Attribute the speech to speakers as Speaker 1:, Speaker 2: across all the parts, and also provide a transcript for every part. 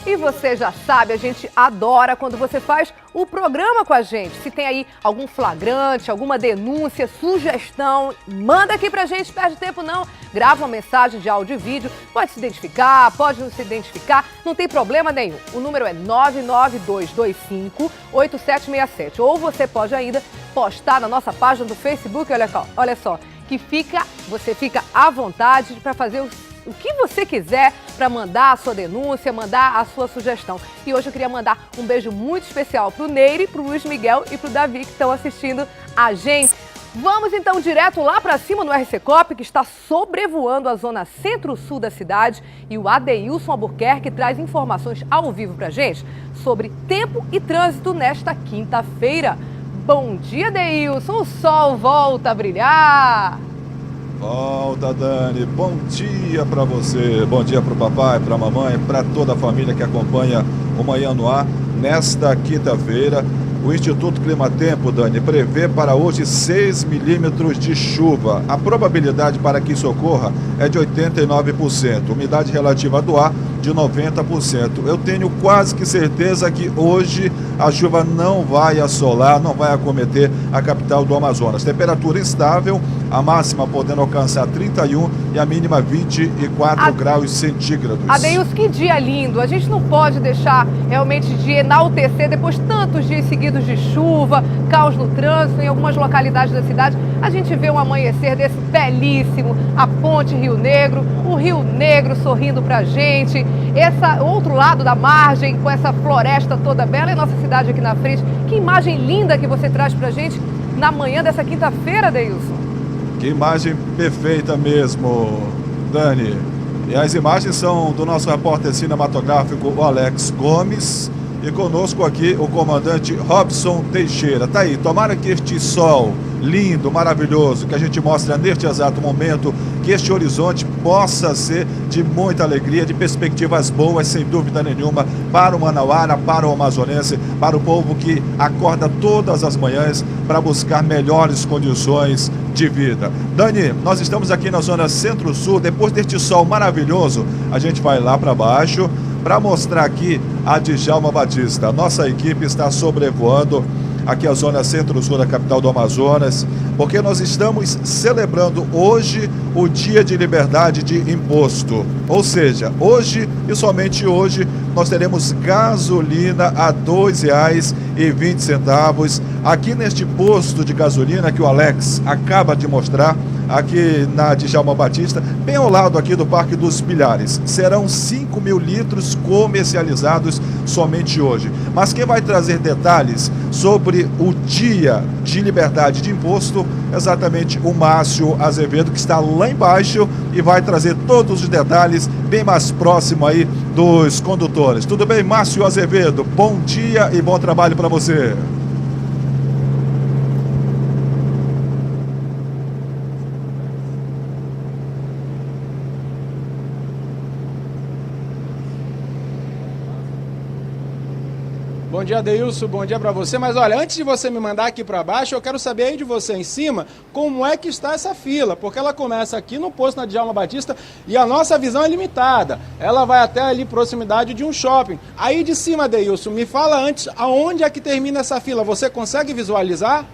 Speaker 1: E você já sabe, a gente adora quando você faz o programa com a gente. Se tem aí algum flagrante, alguma denúncia, sugestão, manda aqui pra gente, perde tempo não. Grava uma mensagem de áudio e vídeo, pode se identificar, pode não se identificar, não tem problema nenhum. O número é 99225-8767. Ou você pode ainda postar na nossa página do Facebook, olha só, que você fica à vontade para fazer o que você quiser para mandar a sua denúncia, mandar a sua sugestão. E hoje eu queria mandar um beijo muito especial pro Neire, pro Luiz Miguel e pro Davi que estão assistindo a gente. Vamos então direto lá para cima no RC Cop, que está sobrevoando a zona centro-sul da cidade, e o Adeilson Albuquerque traz informações ao vivo pra gente sobre tempo e trânsito nesta quinta-feira. Bom dia, Adeilson, o sol volta a brilhar.
Speaker 2: Volta, Dani. Bom dia para você, bom dia para o papai, para a mamãe, para toda a família que acompanha o Manhã no Ar. Nesta quinta-feira, o Instituto Climatempo, Dani, prevê para hoje 6 milímetros de chuva. A probabilidade para que isso ocorra é de 89%, umidade relativa do ar de 90%. Eu tenho quase que certeza que hoje a chuva não vai assolar, não vai acometer a capital do Amazonas. Temperatura estável, a máxima podendo alcançar 31 e a mínima 24 graus centígrados.
Speaker 1: Adeilson, que dia lindo! A gente não pode deixar realmente de enaltecer depois tantos dias seguidos de chuva, caos no trânsito em algumas localidades da cidade. A gente vê um amanhecer desse belíssimo, a ponte Rio Negro, o Rio Negro sorrindo pra gente, esse outro lado da margem com essa floresta toda bela e nossa cidade aqui na frente. Que imagem linda que você traz pra gente na manhã dessa quinta-feira, Adeilson.
Speaker 2: Que imagem perfeita mesmo, Dani. E as imagens são do nosso repórter cinematográfico, o Alex Gomes. E conosco aqui o comandante Robson Teixeira. Tá aí, tomara que este sol lindo, maravilhoso, que a gente mostra neste exato momento, que este horizonte possa ser de muita alegria, de perspectivas boas, sem dúvida nenhuma, para o manauara, para o amazonense, para o povo que acorda todas as manhãs para buscar melhores condições de vida. Dani, nós estamos aqui na zona centro-sul. Depois deste sol maravilhoso, a gente vai lá para baixo para mostrar aqui a Djalma Batista. Nossa equipe está sobrevoando aqui a zona centro-sul da capital do Amazonas, porque nós estamos celebrando hoje o Dia de Liberdade de Imposto. Ou seja, hoje e somente hoje nós teremos gasolina a R$ 2,20 aqui neste posto de gasolina que o Alex acaba de mostrar, aqui na Djalma Batista, bem ao lado aqui do Parque dos Milhares. Serão 5.000 litros comercializados somente hoje. Mas quem vai trazer detalhes sobre o Dia de Liberdade de Imposto, exatamente o Márcio Azevedo, que está lá embaixo e vai trazer todos os detalhes bem mais próximo aí dos condutores. Tudo bem, Márcio Azevedo? Bom dia e bom trabalho para você.
Speaker 3: Bom dia, Adeilson, bom dia para você. Mas olha, antes de você me mandar aqui para baixo, eu quero saber aí de você em cima como é que está essa fila, porque ela começa aqui no posto na Djalma Batista e a nossa visão é limitada. Ela vai até ali proximidade de um shopping. Aí de cima, Adeilson, me fala antes aonde é que termina essa fila. Você consegue visualizar?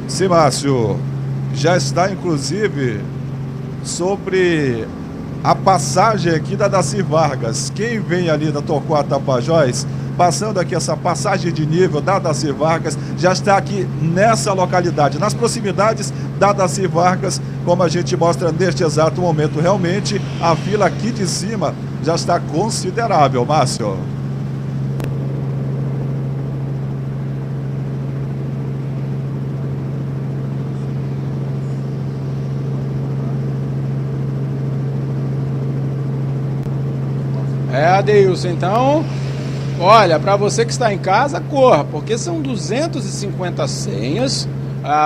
Speaker 2: Sim, Márcio. Já está inclusive sobre a passagem aqui da Daci Vargas. Quem vem ali da Torquato Tapajós, passando aqui essa passagem de nível da Daci Vargas, já está aqui nessa localidade, nas proximidades da Daci Vargas, como a gente mostra neste exato momento. Realmente a fila aqui de cima já está considerável, Márcio.
Speaker 3: Adeilson, então, olha, para você que está em casa, corra, porque são 250 senhas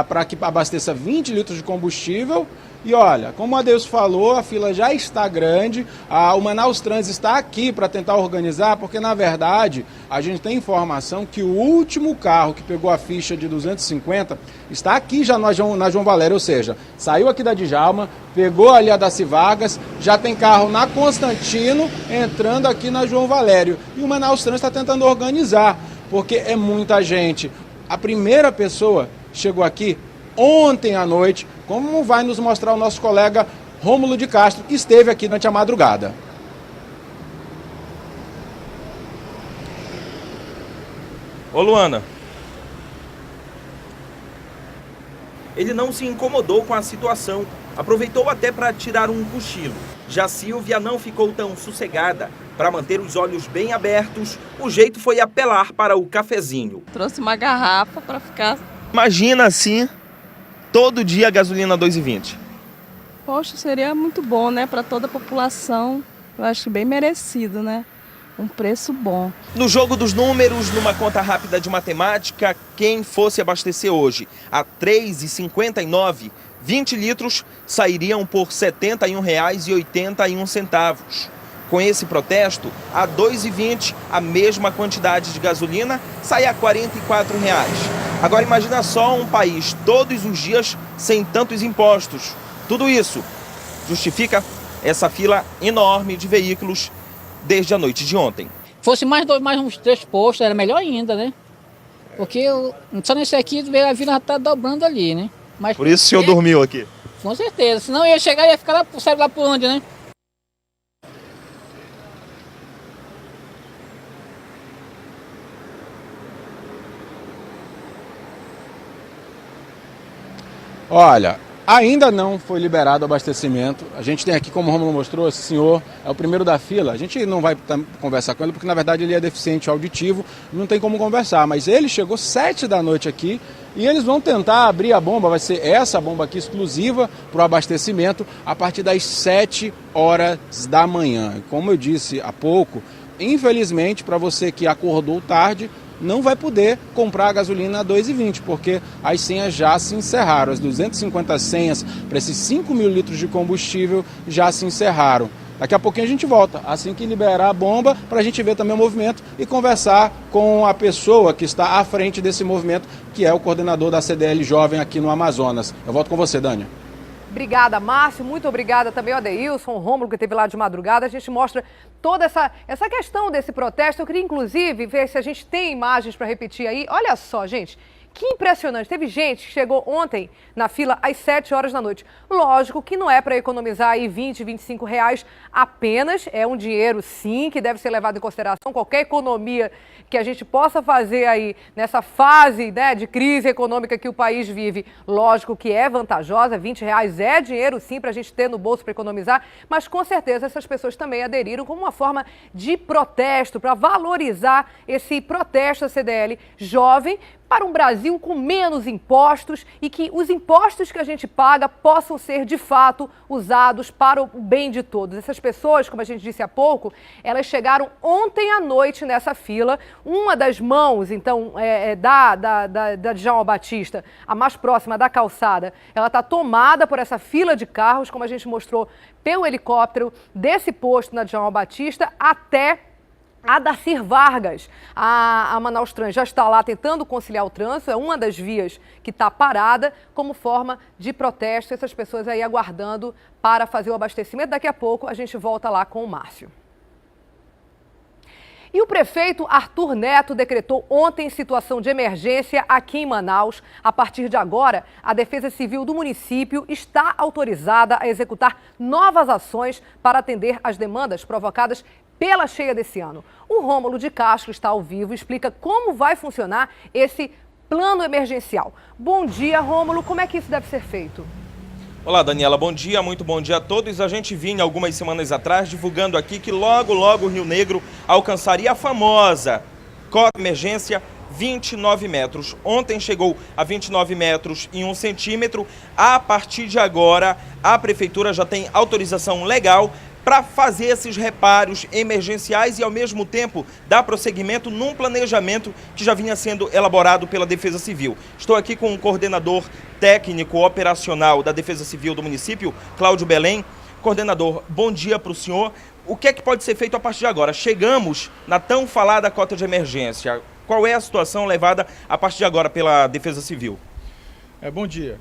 Speaker 3: para que abasteça 20 litros de combustível E olha, como a Deus falou, a fila já está grande, o Manaus Trans está aqui para tentar organizar, porque na verdade a gente tem informação que o último carro que pegou a ficha de 250 está aqui já na João Valério, ou seja, saiu aqui da Djalma, pegou ali a Daci Vargas, já tem carro na Constantino entrando aqui na João Valério. E o Manaus Trans está tentando organizar, porque é muita gente. A primeira pessoa chegou aqui ontem à noite, como vai nos mostrar o nosso colega Rômulo de Castro, que esteve aqui durante a madrugada.
Speaker 4: Ô Luana, ele não se incomodou com a situação, aproveitou até para tirar um cochilo. Já Silvia não ficou tão sossegada. Para manter os olhos bem abertos, o jeito foi apelar para o cafezinho.
Speaker 5: Trouxe uma garrafa para ficar...
Speaker 4: Imagina assim, todo dia a gasolina 2,20.
Speaker 5: Poxa, seria muito bom, né? Para toda a população. Eu acho que bem merecido, né? Um preço bom.
Speaker 4: No jogo dos números, numa conta rápida de matemática, quem fosse abastecer hoje a R$ 3,59, 20 litros sairiam por R$ 71,81. Com esse protesto, a R$ 2,20, a mesma quantidade de gasolina sai a R$ 44. Agora imagina só um país todos os dias sem tantos impostos. Tudo isso justifica essa fila enorme de veículos desde a noite de ontem.
Speaker 6: Fosse mais uns 3 postos, era melhor ainda, né? Porque só nesse aqui a vila já está dobrando ali, né? Mas,
Speaker 4: por isso o senhor dormiu aqui?
Speaker 6: Com certeza, senão eu ia chegar e ia ficar lá, sabe lá por onde, né?
Speaker 3: Olha, ainda não foi liberado o abastecimento. A gente tem aqui, como o Romulo mostrou, esse senhor é o primeiro da fila. A gente não vai conversar com ele, porque na verdade ele é deficiente auditivo, não tem como conversar. Mas ele chegou 7 da noite aqui e eles vão tentar abrir a bomba. Vai ser essa bomba aqui exclusiva para o abastecimento a partir das 7 horas da manhã. Como eu disse há pouco, infelizmente, para você que acordou tarde, não vai poder comprar a gasolina a 2,20, porque as senhas já se encerraram. As 250 senhas para esses 5 mil litros de combustível já se encerraram. Daqui a pouquinho a gente volta, assim que liberar a bomba, para a gente ver também o movimento e conversar com a pessoa que está à frente desse movimento, que é o coordenador da CDL Jovem aqui no Amazonas. Eu volto com você, Dânia.
Speaker 1: Obrigada, Márcio. Muito obrigada também ao Adeilson, o Rômulo, que esteve lá de madrugada. A gente mostra toda essa questão desse protesto. Eu queria, inclusive, ver se a gente tem imagens para repetir aí. Olha só, gente. Que impressionante. Teve gente que chegou ontem na fila às 7 horas da noite. Lógico que não é para economizar aí 20, 25 reais apenas. É um dinheiro, sim, que deve ser levado em consideração. Qualquer economia que a gente possa fazer aí nessa fase, né, de crise econômica que o país vive, lógico que é vantajosa. 20 reais é dinheiro, sim, para a gente ter no bolso para economizar. Mas, com certeza, essas pessoas também aderiram como uma forma de protesto, para valorizar esse protesto da CDL Jovem, para um Brasil com menos impostos e que os impostos que a gente paga possam ser, de fato, usados para o bem de todos. Essas pessoas, como a gente disse há pouco, elas chegaram ontem à noite nessa fila. Uma das mãos, então, da Djalma Batista, a mais próxima da calçada, ela está tomada por essa fila de carros, como a gente mostrou pelo helicóptero desse posto na Djalma Batista até a Daci Vargas. A Manaus Trans já está lá tentando conciliar o trânsito, é uma das vias que está parada como forma de protesto. Essas pessoas aí aguardando para fazer o abastecimento. Daqui a pouco a gente volta lá com o Márcio. E o prefeito Arthur Neto decretou ontem situação de emergência aqui em Manaus. A partir de agora, a Defesa Civil do município está autorizada a executar novas ações para atender às demandas provocadas pela cheia desse ano. O Rômulo de Castro está ao vivo e explica como vai funcionar esse plano emergencial. Bom dia, Rômulo. Como é que isso deve ser feito?
Speaker 4: Olá, Daniela. Bom dia, muito bom dia a todos. A gente vinha algumas semanas atrás divulgando aqui que logo o Rio Negro alcançaria a famosa cota de emergência 29 metros. Ontem chegou a 29 metros e 1 centímetro. A partir de agora, a Prefeitura já tem autorização legal para fazer esses reparos emergenciais e, ao mesmo tempo, dar prosseguimento num planejamento que já vinha sendo elaborado pela Defesa Civil. Estou aqui com o coordenador técnico operacional da Defesa Civil do município, Cláudio Belém. Coordenador, bom dia para o senhor. O que é que pode ser feito a partir de agora? Chegamos na tão falada cota de emergência. Qual é a situação levada a partir de agora pela Defesa Civil?
Speaker 3: Bom dia.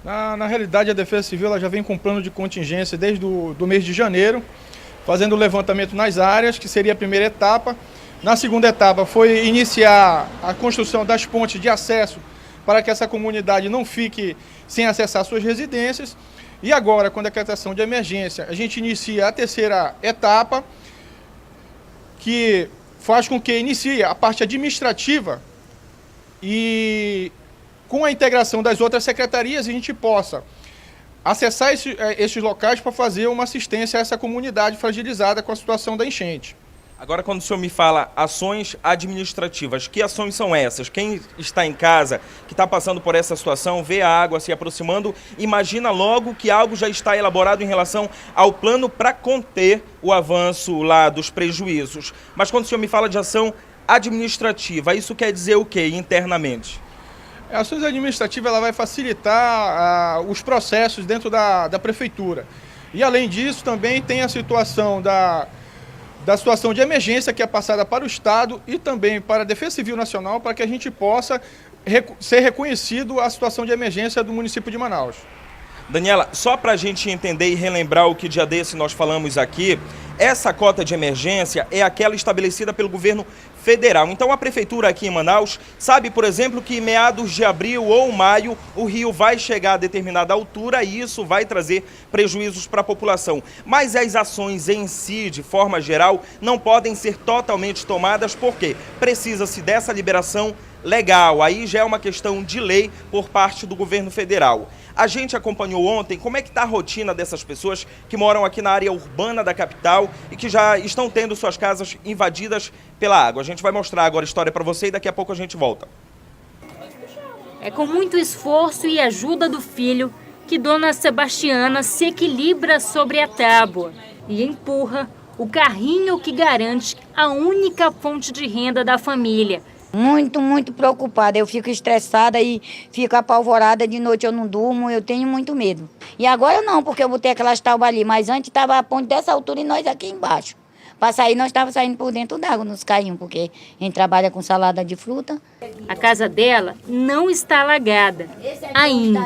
Speaker 3: Na realidade, a Defesa Civil ela já vem com um plano de contingência desde o mês de janeiro, fazendo o levantamento nas áreas, que seria a primeira etapa. Na segunda etapa foi iniciar a construção das pontes de acesso para que essa comunidade não fique sem acessar suas residências. E agora, com a decretação de emergência, a gente inicia a terceira etapa, que faz com que inicie a parte administrativa e com a integração das outras secretarias, a gente possa acessar esses locais para fazer uma assistência a essa comunidade fragilizada com a situação da enchente.
Speaker 4: Agora, quando o senhor me fala ações administrativas, que ações são essas? Quem está em casa, que está passando por essa situação, vê a água se aproximando, imagina logo que algo já está elaborado em relação ao plano para conter o avanço lá dos prejuízos. Mas quando o senhor me fala de ação administrativa, isso quer dizer o quê internamente?
Speaker 3: A ações administrativas ela vai facilitar os processos dentro da prefeitura. E além disso, também tem a situação da situação de emergência que é passada para o Estado e também para a Defesa Civil Nacional, para que a gente possa ser reconhecido a situação de emergência do município de Manaus.
Speaker 4: Daniela, só para a gente entender e relembrar o que dia desse nós falamos aqui, essa cota de emergência é aquela estabelecida pelo governo federal. Então a prefeitura aqui em Manaus sabe, por exemplo, que em meados de abril ou maio o rio vai chegar a determinada altura e isso vai trazer prejuízos para a população. Mas as ações em si, de forma geral, não podem ser totalmente tomadas porque precisa-se dessa liberação legal. Aí já é uma questão de lei por parte do governo federal. A gente acompanhou ontem como é que está a rotina dessas pessoas que moram aqui na área urbana da capital e que já estão tendo suas casas invadidas pela água. A gente vai mostrar agora a história para você e daqui a pouco a gente volta.
Speaker 7: É com muito esforço e ajuda do filho que Dona Sebastiana se equilibra sobre a tábua e empurra o carrinho que garante a única fonte de renda da família.
Speaker 8: Muito preocupada. Eu fico estressada e fico apavorada. De noite eu não durmo, eu tenho muito medo. E agora não, porque eu botei aquelas tábuas ali. Mas antes estava a ponte dessa altura e nós aqui embaixo. Para sair, nós estávamos saindo por dentro d'água nos carrinhos, porque a gente trabalha com salada de fruta.
Speaker 7: A casa dela não está alagada ainda.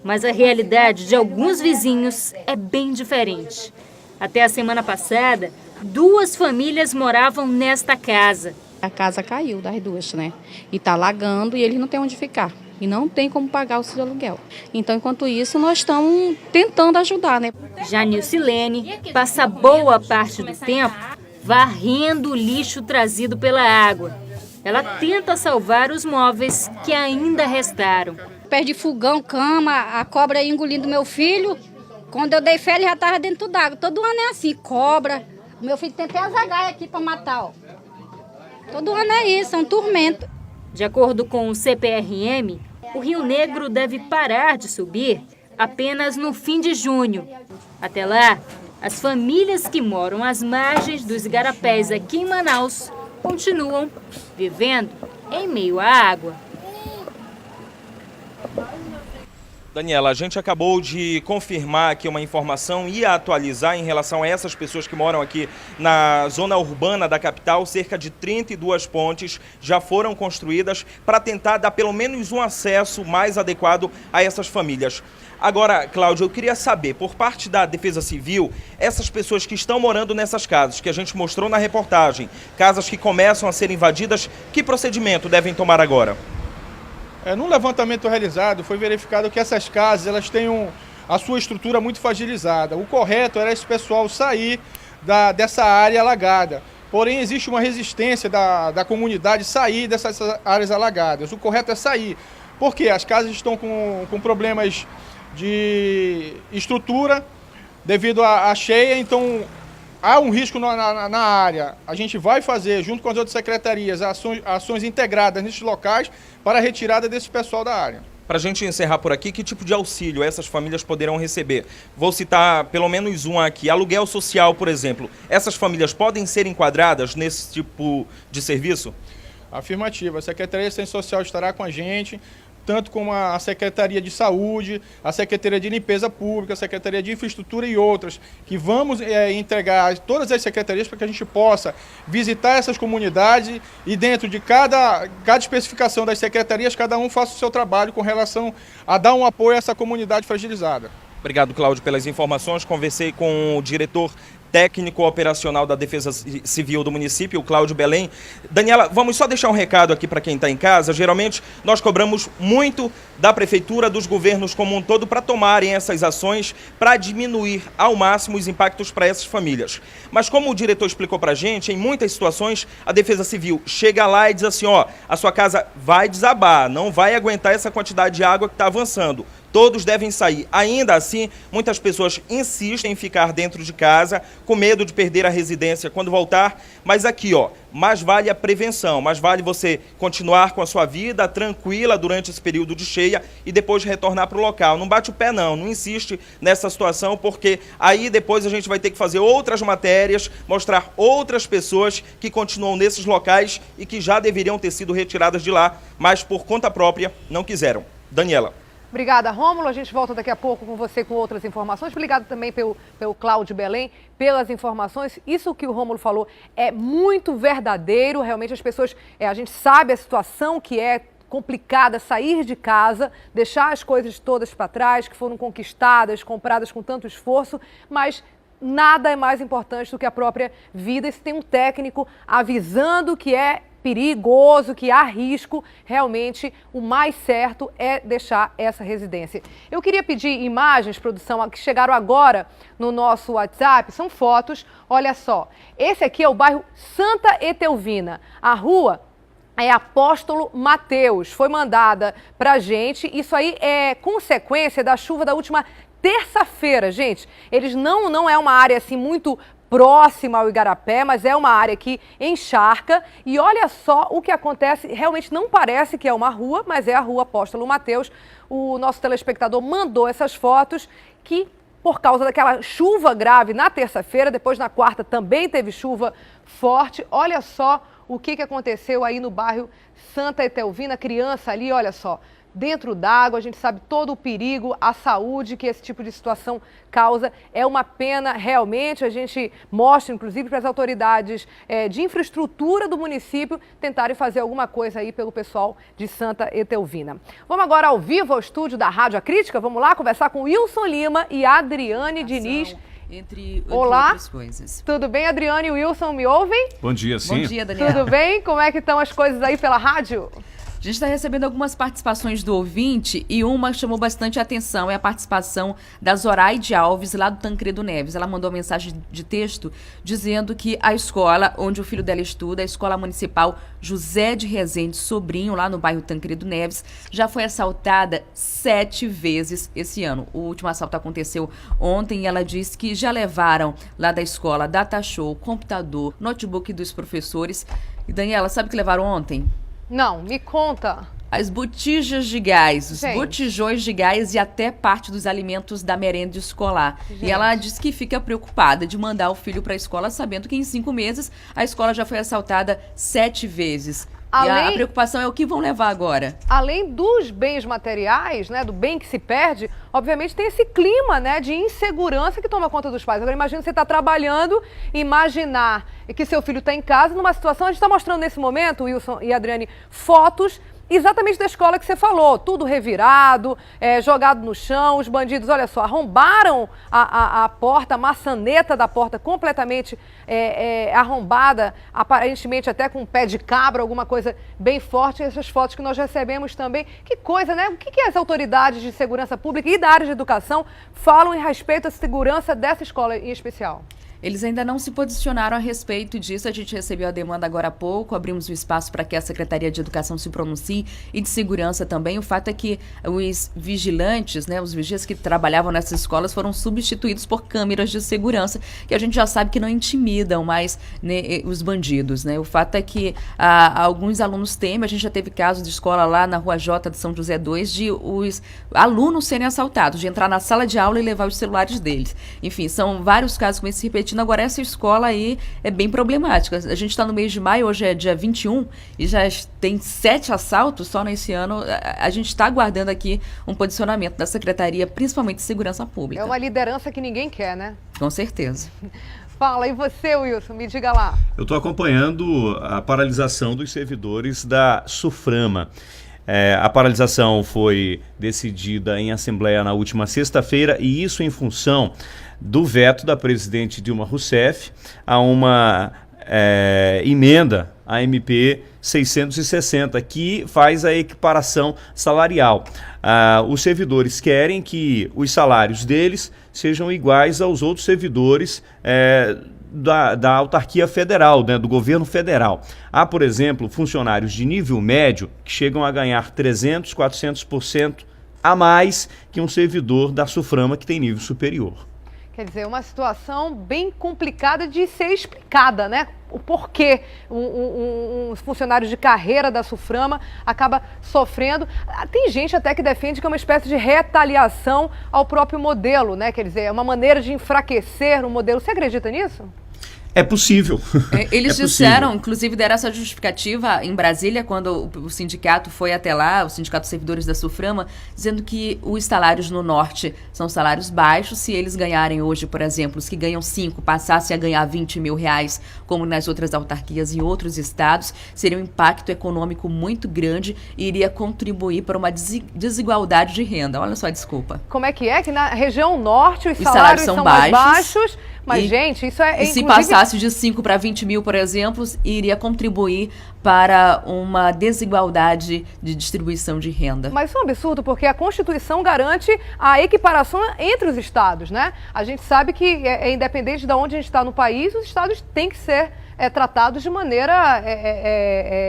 Speaker 7: Mas a realidade de alguns vizinhos é bem diferente. Até a semana passada, 2 famílias moravam nesta casa.
Speaker 9: A casa caiu das duas, né? E está alagando e eles não têm onde ficar. E não tem como pagar o seu aluguel. Então, enquanto isso, nós estamos tentando ajudar, né?
Speaker 7: Já Nilcilene passa boa parte do tempo varrendo o lixo trazido pela água. Ela tenta salvar os móveis que ainda restaram.
Speaker 10: Perto de fogão, cama, a cobra engolindo meu filho. Quando eu dei fé, ele já estava dentro d'água. Todo ano é assim, cobra. Meu filho tem até as agaias aqui para matar, ó. Todo ano é isso, é um tormento.
Speaker 7: De acordo com o CPRM, o Rio Negro deve parar de subir apenas no fim de junho. Até lá, as famílias que moram às margens dos igarapés aqui em Manaus continuam vivendo em meio à água.
Speaker 4: Daniela, a gente acabou de confirmar aqui uma informação e atualizar em relação a essas pessoas que moram aqui na zona urbana da capital. Cerca de 32 pontes já foram construídas para tentar dar pelo menos um acesso mais adequado a essas famílias. Agora, Cláudio, eu queria saber, por parte da Defesa Civil, essas pessoas que estão morando nessas casas, que a gente mostrou na reportagem, casas que começam a ser invadidas, que procedimento devem tomar agora?
Speaker 3: No levantamento realizado, foi verificado que essas casas elas têm a sua estrutura muito fragilizada. O correto era esse pessoal sair dessa área alagada. Porém, existe uma resistência da comunidade sair dessas áreas alagadas. O correto é sair, porque as casas estão com problemas de estrutura devido à cheia, então há um risco na área. A gente vai fazer, junto com as outras secretarias, ações integradas nesses locais para a retirada desse pessoal da área.
Speaker 4: Para a gente encerrar por aqui, que tipo de auxílio essas famílias poderão receber? Vou citar pelo menos um aqui. Aluguel social, por exemplo. Essas famílias podem ser enquadradas nesse tipo de serviço?
Speaker 3: Afirmativa. A Secretaria de Assistência Social estará com a gente, tanto como a Secretaria de Saúde, a Secretaria de Limpeza Pública, a Secretaria de Infraestrutura e outras, que vamos entregar todas as secretarias para que a gente possa visitar essas comunidades e dentro de cada especificação das secretarias, cada um faça o seu trabalho com relação a dar um apoio a essa comunidade fragilizada.
Speaker 4: Obrigado, Cláudio, pelas informações. Conversei com o diretor técnico operacional da Defesa Civil do município, o Cláudio Belém. Daniela, vamos só deixar um recado aqui para quem está em casa. Geralmente nós cobramos muito da prefeitura, dos governos como um todo, para tomarem essas ações para diminuir ao máximo os impactos para essas famílias. Mas como o diretor explicou para a gente, em muitas situações a Defesa Civil chega lá e diz assim, ó, a sua casa vai desabar, não vai aguentar essa quantidade de água que está avançando. Todos devem sair. Ainda assim, muitas pessoas insistem em ficar dentro de casa, com medo de perder a residência quando voltar. Mas aqui, ó, mais vale a prevenção, mais vale você continuar com a sua vida tranquila durante esse período de cheia e depois retornar para o local. Não bate o pé não insiste nessa situação, porque aí depois a gente vai ter que fazer outras matérias, mostrar outras pessoas que continuam nesses locais e que já deveriam ter sido retiradas de lá, mas por conta própria não quiseram. Daniela.
Speaker 1: Obrigada, Rômulo. A gente volta daqui a pouco com você com outras informações. Obrigado também pelo Cláudio Belém, pelas informações. Isso que o Rômulo falou é muito verdadeiro. Realmente as pessoas, a gente sabe a situação que é complicada sair de casa, deixar as coisas todas para trás, que foram conquistadas, compradas com tanto esforço, mas nada é mais importante do que a própria vida. E se tem um técnico avisando que é perigoso, que há risco, realmente o mais certo é deixar essa residência. Eu queria pedir imagens, produção, que chegaram agora no nosso WhatsApp, são fotos, olha só. Esse aqui é o bairro Santa Etelvina. A rua é Apóstolo Mateus, foi mandada pra gente. Isso aí é consequência da chuva da última terça-feira, gente. Eles não é uma área assim muito próxima ao Igarapé, mas é uma área que encharca. E olha só o que acontece, realmente não parece que é uma rua, mas é a rua Apóstolo Mateus. O nosso telespectador mandou essas fotos que, por causa daquela chuva grave na terça-feira, depois na quarta também teve chuva forte. Olha só o que aconteceu aí no bairro Santa Etelvina, criança ali, olha só, dentro d'água. A gente sabe todo o perigo, a saúde que esse tipo de situação causa. É uma pena, realmente. A gente mostra, inclusive, para as autoridades de infraestrutura do município tentarem fazer alguma coisa aí pelo pessoal de Santa Etelvina. Vamos agora ao vivo ao estúdio da Rádio A Crítica. Vamos lá conversar com Wilson Lima e Adriane Diniz.
Speaker 11: Entre
Speaker 1: Olá,
Speaker 11: outras coisas.
Speaker 1: Tudo bem, Adriane e Wilson, me ouvem?
Speaker 12: Bom dia, sim.
Speaker 11: Bom dia, Daniela.
Speaker 1: Tudo bem? Como é que estão as coisas aí pela rádio?
Speaker 11: A gente está recebendo algumas participações do ouvinte e uma chamou bastante atenção, é a participação da Zoraide Alves, lá do Tancredo Neves. Ela mandou uma mensagem de texto dizendo que a escola onde o filho dela estuda, a Escola Municipal José de Rezende Sobrinho, lá no bairro Tancredo Neves, já foi assaltada 7 vezes esse ano. O último assalto aconteceu ontem e ela disse que já levaram lá da escola data show, computador, notebook dos professores. E Daniela, sabe o que levaram ontem?
Speaker 1: Não, me conta.
Speaker 11: As botijas de gás, os
Speaker 1: Gente.
Speaker 11: botijões de gás e até parte dos alimentos da merenda escolar.
Speaker 1: Gente.
Speaker 11: E ela diz que fica preocupada de mandar o filho para a escola, sabendo que em 5 meses a escola já foi assaltada 7 vezes. E a preocupação é o que vão levar agora.
Speaker 1: Além dos bens materiais, né, do bem que se perde, obviamente tem esse clima, né, de insegurança que toma conta dos pais. Agora imagina você está trabalhando, imaginar que seu filho está em casa numa situação, a gente está mostrando nesse momento, Wilson e Adriane, fotos exatamente da escola que você falou, tudo revirado, jogado no chão, os bandidos, olha só, arrombaram a porta, a maçaneta da porta completamente arrombada, aparentemente até com um pé de cabra, alguma coisa bem forte. Essas fotos que nós recebemos também, que coisa, né? O que as autoridades de segurança pública e da área de educação falam em respeito à segurança dessa escola em especial?
Speaker 11: Eles ainda não se posicionaram a respeito disso. A gente recebeu a demanda agora há pouco, abrimos o espaço para que a Secretaria de Educação se pronuncie e de Segurança também. O fato é que os vigilantes, né, os vigias que trabalhavam nessas escolas foram substituídos por câmeras de segurança, que a gente já sabe que não intimidam mais, né, os bandidos, né? O fato é que alguns alunos temem. A gente já teve casos de escola lá na Rua J de São José 2 de os alunos serem assaltados, de entrar na sala de aula e levar os celulares deles. Enfim, são vários casos com esse repetindo. Agora, essa escola aí é bem problemática. A gente está no mês de maio, hoje é dia 21, e já tem 7 assaltos só nesse ano. A gente está aguardando aqui um posicionamento da Secretaria, principalmente de Segurança Pública.
Speaker 1: É uma liderança que ninguém quer, né?
Speaker 11: Com certeza.
Speaker 1: Fala, e você, Wilson? Me diga lá.
Speaker 12: Eu estou acompanhando a paralisação dos servidores da SUFRAMA. A paralisação foi decidida em assembleia na última sexta-feira, e isso em função do veto da presidente Dilma Rousseff a uma emenda, a MP 660, que faz a equiparação salarial. Os servidores querem que os salários deles sejam iguais aos outros servidores da autarquia federal, né, do governo federal. Há, por exemplo, funcionários de nível médio que chegam a ganhar 300%, 400% a mais que um servidor da SUFRAMA que tem nível superior.
Speaker 1: Quer dizer, uma situação bem complicada de ser explicada, né? O porquê um funcionário de carreira da SUFRAMA acaba sofrendo. Tem gente até que defende que é uma espécie de retaliação ao próprio modelo, né? Quer dizer, é uma maneira de enfraquecer o modelo. Você acredita nisso?
Speaker 12: É possível.
Speaker 11: Eles disseram, inclusive deram essa justificativa em Brasília, quando o sindicato foi até lá, o Sindicato dos Servidores da SUFRAMA, dizendo que os salários no norte são salários baixos. Se eles ganharem hoje, por exemplo, os que ganham 5 passassem a ganhar 20 mil reais, como nas outras autarquias em outros estados, seria um impacto econômico muito grande e iria contribuir para uma desigualdade de renda. Olha só a desculpa.
Speaker 1: Como é? Que na região norte os salários são mais baixos. Mas, gente, isso é...
Speaker 11: E se passasse de 5 para 20 mil, por exemplo, iria contribuir para uma desigualdade de distribuição de renda.
Speaker 1: Mas isso é um absurdo, porque a Constituição garante a equiparação entre os estados, né? A gente sabe que, independente de onde a gente está no país, os estados têm que ser tratados de maneira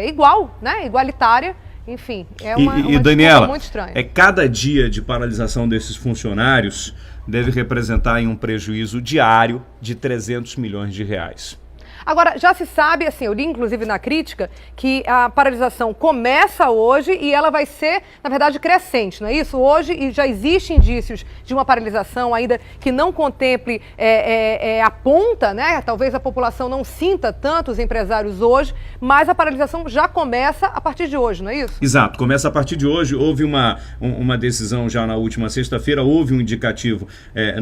Speaker 1: igual, né? Igualitária. Enfim, é uma
Speaker 12: Daniela,
Speaker 1: muito estranha.
Speaker 12: Cada dia de paralisação desses funcionários deve representar um prejuízo diário de 300 milhões de reais.
Speaker 1: Agora, já se sabe, assim, eu li inclusive na crítica, que a paralisação começa hoje e ela vai ser, na verdade, crescente, não é isso? Hoje e já existem indícios de uma paralisação ainda que não contemple a ponta, né? Talvez a população não sinta tanto os empresários hoje, mas a paralisação já começa a partir de hoje, não é isso?
Speaker 12: Exato, começa a partir de hoje. Houve uma decisão já na última sexta-feira, houve um indicativo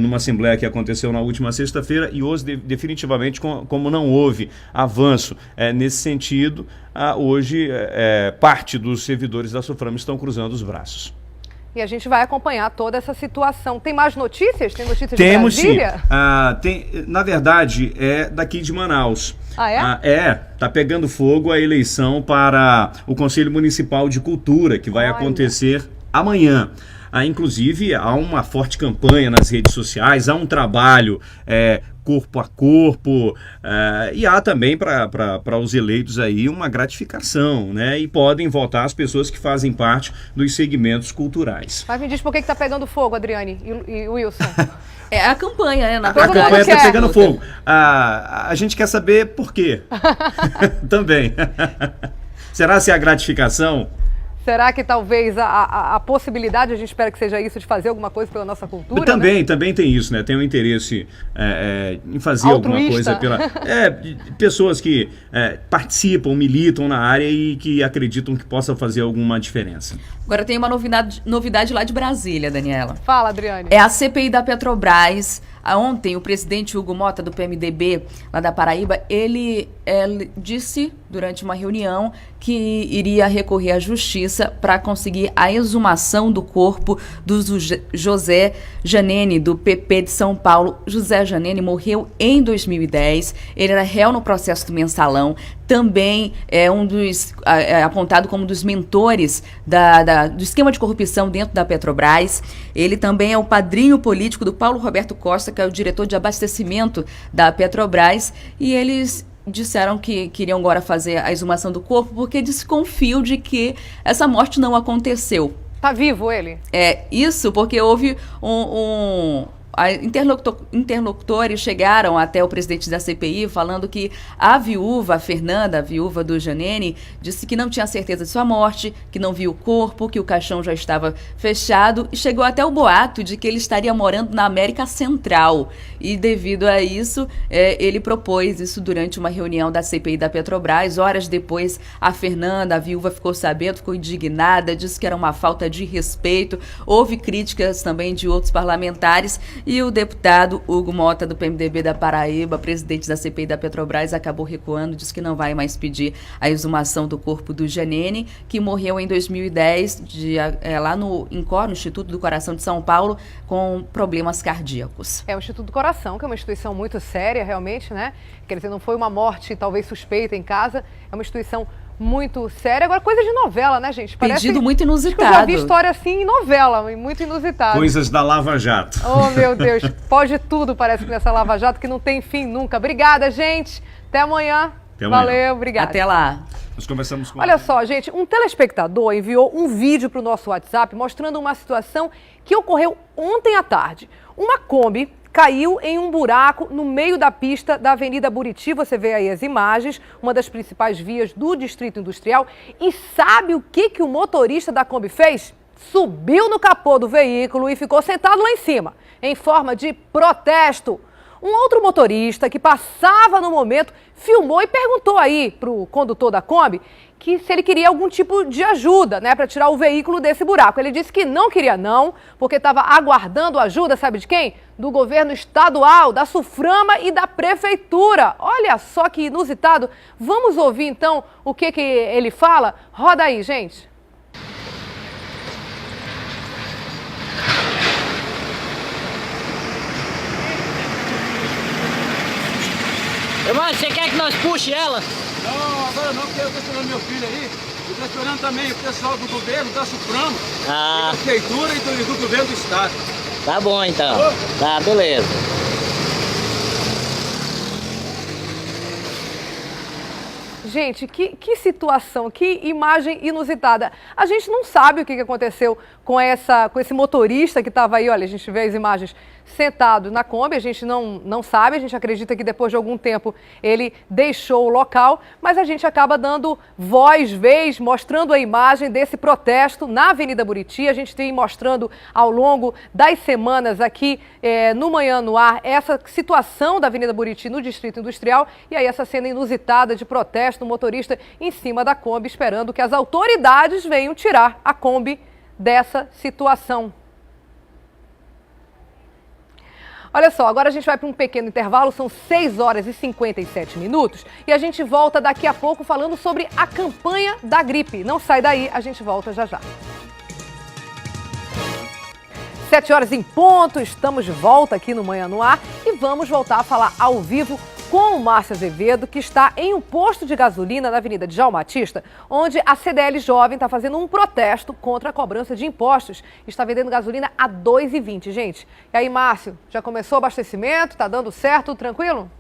Speaker 12: numa assembleia que aconteceu na última sexta-feira, e hoje definitivamente, como não houve avanço nesse sentido, hoje parte dos servidores da SUFRAMA estão cruzando os braços.
Speaker 1: E a gente vai acompanhar toda essa situação. Tem mais notícias? Tem notícias de
Speaker 12: Temos,
Speaker 1: Brasília?
Speaker 12: Sim. Na verdade, é daqui de Manaus.
Speaker 1: Ah, é?
Speaker 12: Tá pegando fogo a eleição para o Conselho Municipal de Cultura, que vai acontecer amanhã. Inclusive, há uma forte campanha nas redes sociais, há um trabalho corpo a corpo, e há também para os eleitos aí uma gratificação, né? E podem votar as pessoas que fazem parte dos segmentos culturais.
Speaker 1: Mas me diz por que está pegando fogo, Adriane e Wilson?
Speaker 11: É a campanha, né?
Speaker 12: A campanha está pegando fogo. A gente quer saber por quê. Também. Será se a gratificação?
Speaker 1: Será que talvez a possibilidade, a gente espera que seja isso, de fazer alguma coisa pela nossa cultura?
Speaker 12: Também tem isso, né? Tem um interesse em fazer
Speaker 1: altruísta.
Speaker 12: Alguma coisa pessoas que participam, militam na área e que acreditam que possam fazer alguma diferença.
Speaker 11: Agora tem uma novidade lá de Brasília, Daniela.
Speaker 1: Fala, Adriane.
Speaker 11: É a CPI da Petrobras. Ontem, o presidente Hugo Mota, do PMDB, lá da Paraíba, ele disse, durante uma reunião, que iria recorrer à justiça para conseguir a exumação do corpo do José Janene, do PP de São Paulo. José Janene morreu em 2010, ele era réu no processo do Mensalão, também é apontado como um dos mentores do esquema de corrupção dentro da Petrobras. Ele também é o padrinho político do Paulo Roberto Costa, que é o diretor de abastecimento da Petrobras, e eles disseram que queriam agora fazer a exumação do corpo porque desconfiam de essa morte não aconteceu.
Speaker 1: Tá vivo ele?
Speaker 11: Isso porque houve interlocutores chegaram até o presidente da CPI falando que a viúva, a Fernanda, a viúva do Janene, disse que não tinha certeza de sua morte, que não viu o corpo, que o caixão já estava fechado, e chegou até o boato de que ele estaria morando na América Central. E devido a isso, ele propôs isso durante uma reunião da CPI da Petrobras. Horas depois, a Fernanda, a viúva, ficou sabendo, ficou indignada, disse que era uma falta de respeito. Houve críticas também de outros parlamentares. E o deputado Hugo Mota, do PMDB da Paraíba, presidente da CPI da Petrobras, acabou recuando, disse que não vai mais pedir a exumação do corpo do Janene, que morreu em 2010, lá no INCOR, no Instituto do Coração de São Paulo, com problemas cardíacos.
Speaker 1: O Instituto do Coração, que é uma instituição muito séria, realmente, né? Quer dizer, não foi uma morte talvez suspeita em casa, é uma instituição muito séria. Agora, coisa de novela, né, gente?
Speaker 11: Pedido muito inusitado.
Speaker 1: Eu já vi história assim em novela, muito inusitada.
Speaker 12: Coisas da Lava Jato.
Speaker 1: Oh, meu Deus. Pode tudo, parece que nessa Lava Jato, que não tem fim nunca. Obrigada, gente. Até amanhã. Valeu, obrigada.
Speaker 11: Até lá.
Speaker 12: Nós conversamos com...
Speaker 1: Olha só, gente, um telespectador enviou um vídeo para o nosso WhatsApp mostrando uma situação que ocorreu ontem à tarde. Uma Kombi caiu em um buraco no meio da pista da Avenida Buriti. Você vê aí as imagens, uma das principais vias do Distrito Industrial. E sabe o que o motorista da Kombi fez? Subiu no capô do veículo e ficou sentado lá em cima, em forma de protesto. Um outro motorista que passava no momento filmou e perguntou aí para o condutor da Kombi que se ele queria algum tipo de ajuda, né, para tirar o veículo desse buraco. Ele disse que não queria não, porque estava aguardando ajuda, sabe de quem? Do governo estadual, da Suframa e da prefeitura. Olha só que inusitado. Vamos ouvir então o que ele fala? Roda aí, gente.
Speaker 13: Irmão, você quer que nós puxe ela?
Speaker 14: Não, agora não, porque eu estou esperando meu filho aí. Eu estou esperando também o pessoal do governo, da Suframa, da prefeitura e do governo do estado.
Speaker 13: Tá bom então. Tá, beleza.
Speaker 1: Gente, que situação, que imagem inusitada. A gente não sabe o que aconteceu com esse motorista que estava aí, olha, a gente vê as imagens sentado na Kombi, a gente não sabe, a gente acredita que depois de algum tempo ele deixou o local, mas a gente acaba dando vez, mostrando a imagem desse protesto na Avenida Buriti. A gente tem mostrando ao longo das semanas aqui no Manhã no Ar essa situação da Avenida Buriti no Distrito Industrial e aí essa cena inusitada de protesto, o motorista em cima da Kombi esperando que as autoridades venham tirar a Kombi dessa situação. Olha só, agora a gente vai para um pequeno intervalo, são 6 horas e 57 minutos e a gente volta daqui a pouco falando sobre a campanha da gripe. Não sai daí, a gente volta já já. 7 horas em ponto, estamos de volta aqui no Manhã no Ar e vamos voltar a falar ao vivo com o Márcio Azevedo, que está em um posto de gasolina na Avenida Djalma Batista, onde a CDL Jovem está fazendo um protesto contra a cobrança de impostos. Está vendendo gasolina a R$ 2,20, gente. E aí, Márcio, já começou o abastecimento? Tá dando certo? Tudo tranquilo?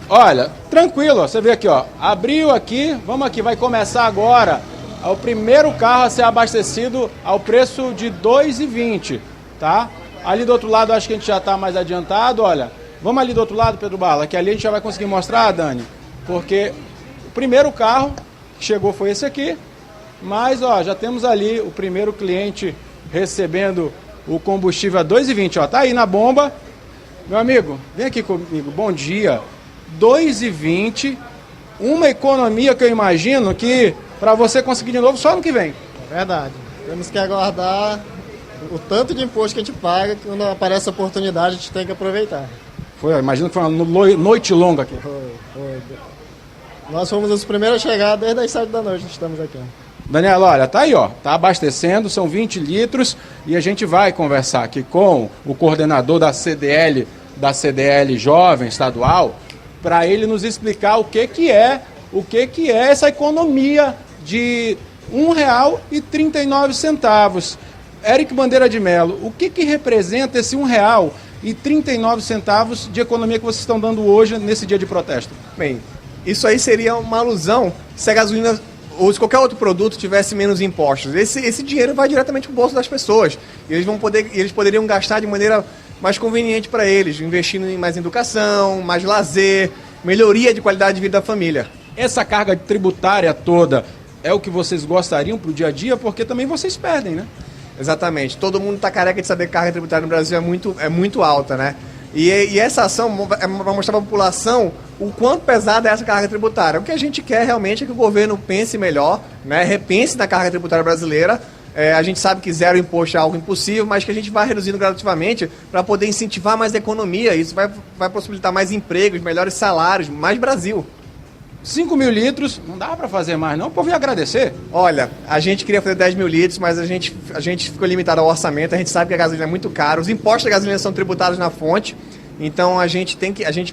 Speaker 3: Olha, tranquilo, ó, você vê aqui, ó, abriu aqui, vamos aqui, vai começar agora o primeiro carro a ser abastecido ao preço de R$ 2,20, tá? Ali do outro lado, acho que a gente já está mais adiantado, olha. Vamos ali do outro lado, Pedro Bala, que ali a gente já vai conseguir mostrar, Dani. Porque o primeiro carro que chegou foi esse aqui. Mas, ó, já temos ali o primeiro cliente recebendo o combustível a R$ 2,20, ó. Tá aí na bomba. Meu amigo, vem aqui comigo. Bom dia. R$ 2,20. Uma economia que eu imagino que para você conseguir de novo só ano que vem.
Speaker 15: É verdade. Temos que aguardar o tanto de imposto que a gente paga, que quando aparece a oportunidade a gente tem que aproveitar.
Speaker 3: Imagino que foi uma noite longa aqui.
Speaker 15: Foi. Nós fomos os primeiros a chegar desde as 7 da noite, estamos aqui.
Speaker 3: Daniela, olha, tá aí, ó, tá abastecendo, são 20 litros e a gente vai conversar aqui com o coordenador da CDL da CDL Jovem Estadual, para ele nos explicar o que é essa economia de R$ 1,39. Eric Bandeira de Mello, o que representa esse R$ 1,39 de economia que vocês estão dando hoje nesse dia de protesto?
Speaker 16: Bem, isso aí seria uma alusão se a gasolina ou se qualquer outro produto tivesse menos impostos. Esse dinheiro vai diretamente para o bolso das pessoas. E eles poderiam gastar de maneira mais conveniente para eles, investindo em mais educação, mais lazer, melhoria de qualidade de vida da família.
Speaker 3: Essa carga tributária toda é o que vocês gostariam para o dia a dia, porque também vocês perdem, né?
Speaker 16: Exatamente. Todo mundo está careca de saber que a carga tributária no Brasil é muito alta, né? E essa ação vai mostrar para a população o quanto pesada é essa carga tributária. O que a gente quer realmente é que o governo pense melhor, né? Repense na carga tributária brasileira. A gente sabe que zero imposto é algo impossível, mas que a gente vai reduzindo gradativamente para poder incentivar mais a economia. Isso vai possibilitar mais empregos, melhores salários, mais Brasil.
Speaker 3: 5 mil litros, não dá para fazer mais não? O povo ia agradecer.
Speaker 16: Olha, a gente queria fazer 10 mil litros, mas a gente ficou limitado ao orçamento. A gente sabe que a gasolina é muito cara. Os impostos da gasolina são tributados na fonte. Então a gente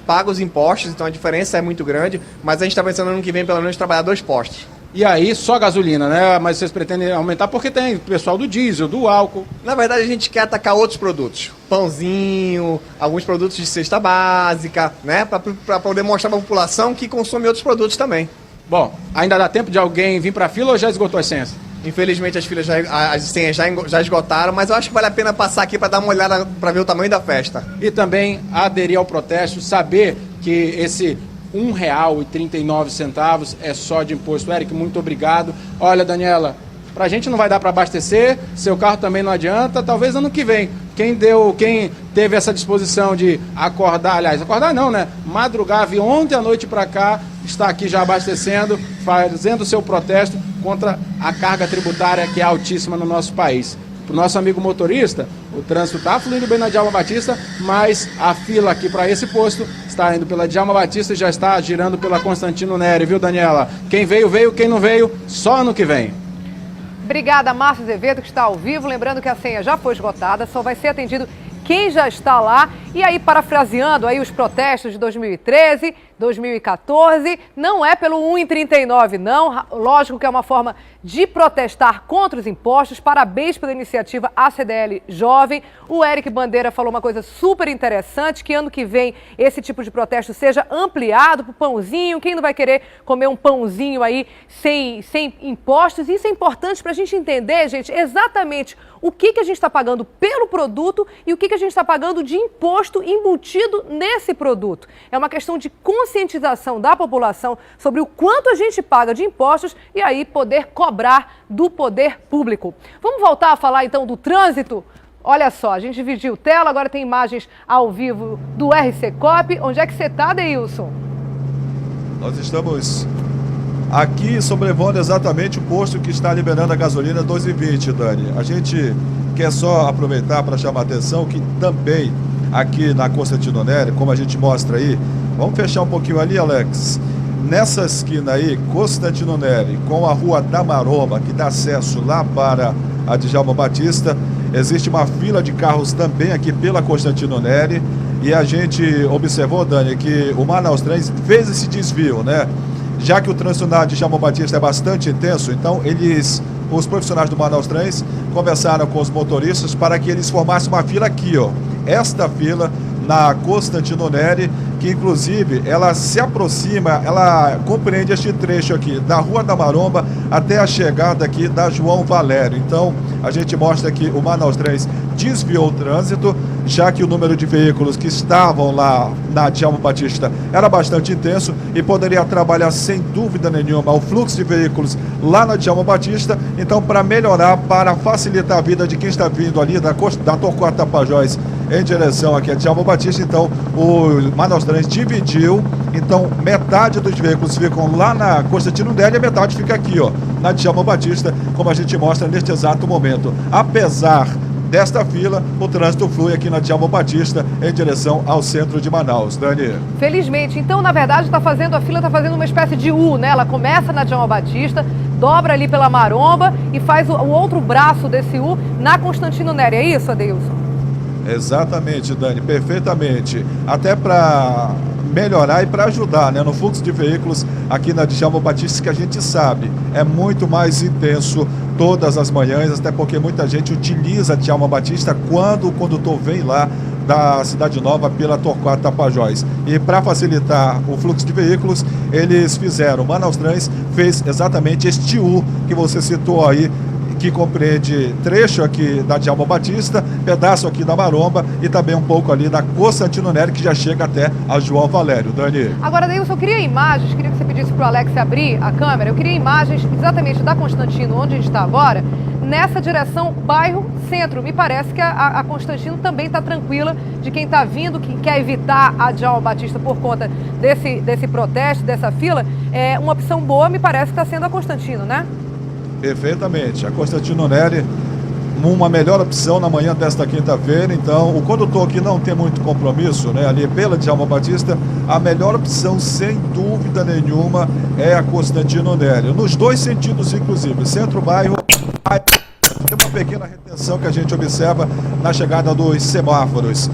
Speaker 16: paga os impostos, então a diferença é muito grande. Mas a gente está pensando no ano que vem pelo menos trabalhar 2 postos.
Speaker 3: E aí, só gasolina, né? Mas vocês pretendem aumentar porque tem pessoal do diesel, do álcool.
Speaker 16: Na verdade, a gente quer atacar outros produtos. Pãozinho, alguns produtos de cesta básica, né? Para poder mostrar para a população que consome outros produtos também.
Speaker 3: Bom, ainda dá tempo de alguém vir para a fila ou já esgotou as senhas?
Speaker 16: Infelizmente, as senhas já esgotaram, mas eu acho que vale a pena passar aqui para dar uma olhada, para ver o tamanho da festa.
Speaker 3: E também aderir ao protesto, saber que esse R$ 1,39 é só de imposto. Eric, muito obrigado. Olha, Daniela, pra gente não vai dar para abastecer, seu carro também não adianta, talvez ano que vem. Quem teve essa disposição de acordar não, né? Madrugar, vir ontem à noite para cá, está aqui já abastecendo, fazendo o seu protesto contra a carga tributária que é altíssima no nosso país. Para o nosso amigo motorista, o trânsito está fluindo bem na Djalma Batista, mas a fila aqui para esse posto está indo pela Djalma Batista e já está girando pela Constantino Neri, viu, Daniela? Quem veio, veio, quem não veio, só ano que vem.
Speaker 1: Obrigada, Márcio Azevedo, que está ao vivo. Lembrando que a senha já foi esgotada, só vai ser atendido quem já está lá. E aí, parafraseando aí os protestos de 2013, 2014, não é pelo 1,39, não. Lógico que é uma forma de protestar contra os impostos. Parabéns pela iniciativa ACDL Jovem. O Eric Bandeira falou uma coisa super interessante, que ano que vem esse tipo de protesto seja ampliado para o pãozinho. Quem não vai querer comer um pãozinho aí sem impostos? Isso é importante para a gente entender, gente, exatamente o que a gente está pagando pelo produto e o que a gente está pagando de imposto embutido nesse produto. É uma questão de conscientização da população sobre o quanto a gente paga de impostos e aí poder cobrar do poder público. Vamos voltar a falar então do trânsito? Olha só, a gente dividiu tela, agora tem imagens ao vivo do RC Cop. Onde é que você está, Deilson?
Speaker 2: Nós estamos aqui sobrevoando exatamente o posto que está liberando a gasolina 2,20, Dani. A gente quer só aproveitar para chamar a atenção que também aqui na Constantino Neri, como a gente mostra aí, vamos fechar um pouquinho ali, Alex. Nessa esquina aí, Constantino Neri, com a Rua da Maromba, que dá acesso lá para a Djalma Batista, existe uma fila de carros também aqui pela Constantino Neri, e a gente observou, Dani, que o Manaus Trens fez esse desvio, né? Já que o trânsito na Djalma Batista é bastante intenso, então os profissionais do Manaus Trens conversaram com os motoristas para que eles formassem uma fila aqui, ó. Esta fila na Constantino Neri, que inclusive ela se aproxima, ela compreende este trecho aqui, da Rua da Maromba até a chegada aqui da João Valério. Então, a gente mostra que o Manaus Trens desviou o trânsito, já que o número de veículos que estavam lá na Djalma Batista era bastante intenso e poderia trabalhar sem dúvida nenhuma o fluxo de veículos lá na Djalma Batista. Então, para melhorar, para facilitar a vida de quem está vindo ali da Torquato Tapajós em direção aqui a Djalma Batista, então o Manaus Trens dividiu, então metade dos veículos ficam lá na Constantino Neri e metade fica aqui, ó, na Djalma Batista, como a gente mostra neste exato momento. Apesar desta fila, o trânsito flui aqui na Djalma Batista em direção ao centro de Manaus. Dani.
Speaker 1: Felizmente. Então, na verdade, a fila está fazendo uma espécie de U, né? Ela começa na Djalma Batista, dobra ali pela Maromba e faz o outro braço desse U na Constantino Neri. É isso, Adeilson?
Speaker 2: Exatamente, Dani, perfeitamente. Até para melhorar e para ajudar, né, no fluxo de veículos aqui na Djalma Batista, que a gente sabe é muito mais intenso todas as manhãs, até porque muita gente utiliza a Djalma Batista quando o condutor vem lá da Cidade Nova pela Torquato Tapajós. E para facilitar o fluxo de veículos, eles fizeram, Manaus Trans fez exatamente este U que você citou aí, que compreende trecho aqui da Djalma Batista, pedaço aqui da Maromba e também um pouco ali da Constantino Nery, que já chega até a João Valério. Dani.
Speaker 1: Agora, Deilson, eu queria imagens, queria que você pedisse para o Alex abrir a câmera, eu queria imagens exatamente da Constantino, onde a gente está agora, nessa direção bairro centro. Me parece que a Constantino também está tranquila de quem está vindo, que quer evitar a Djalma Batista por conta desse protesto, dessa fila. É uma opção boa, me parece que está sendo a Constantino, né?
Speaker 2: Perfeitamente. A Constantino Nery, uma melhor opção na manhã desta quinta-feira. Então, o condutor que não tem muito compromisso, né, ali pela Djalma Batista, a melhor opção, sem dúvida nenhuma, é a Constantino Nery. Nos dois sentidos, inclusive, centro-bairro. Tem uma pequena retenção que a gente observa na chegada dos semáforos.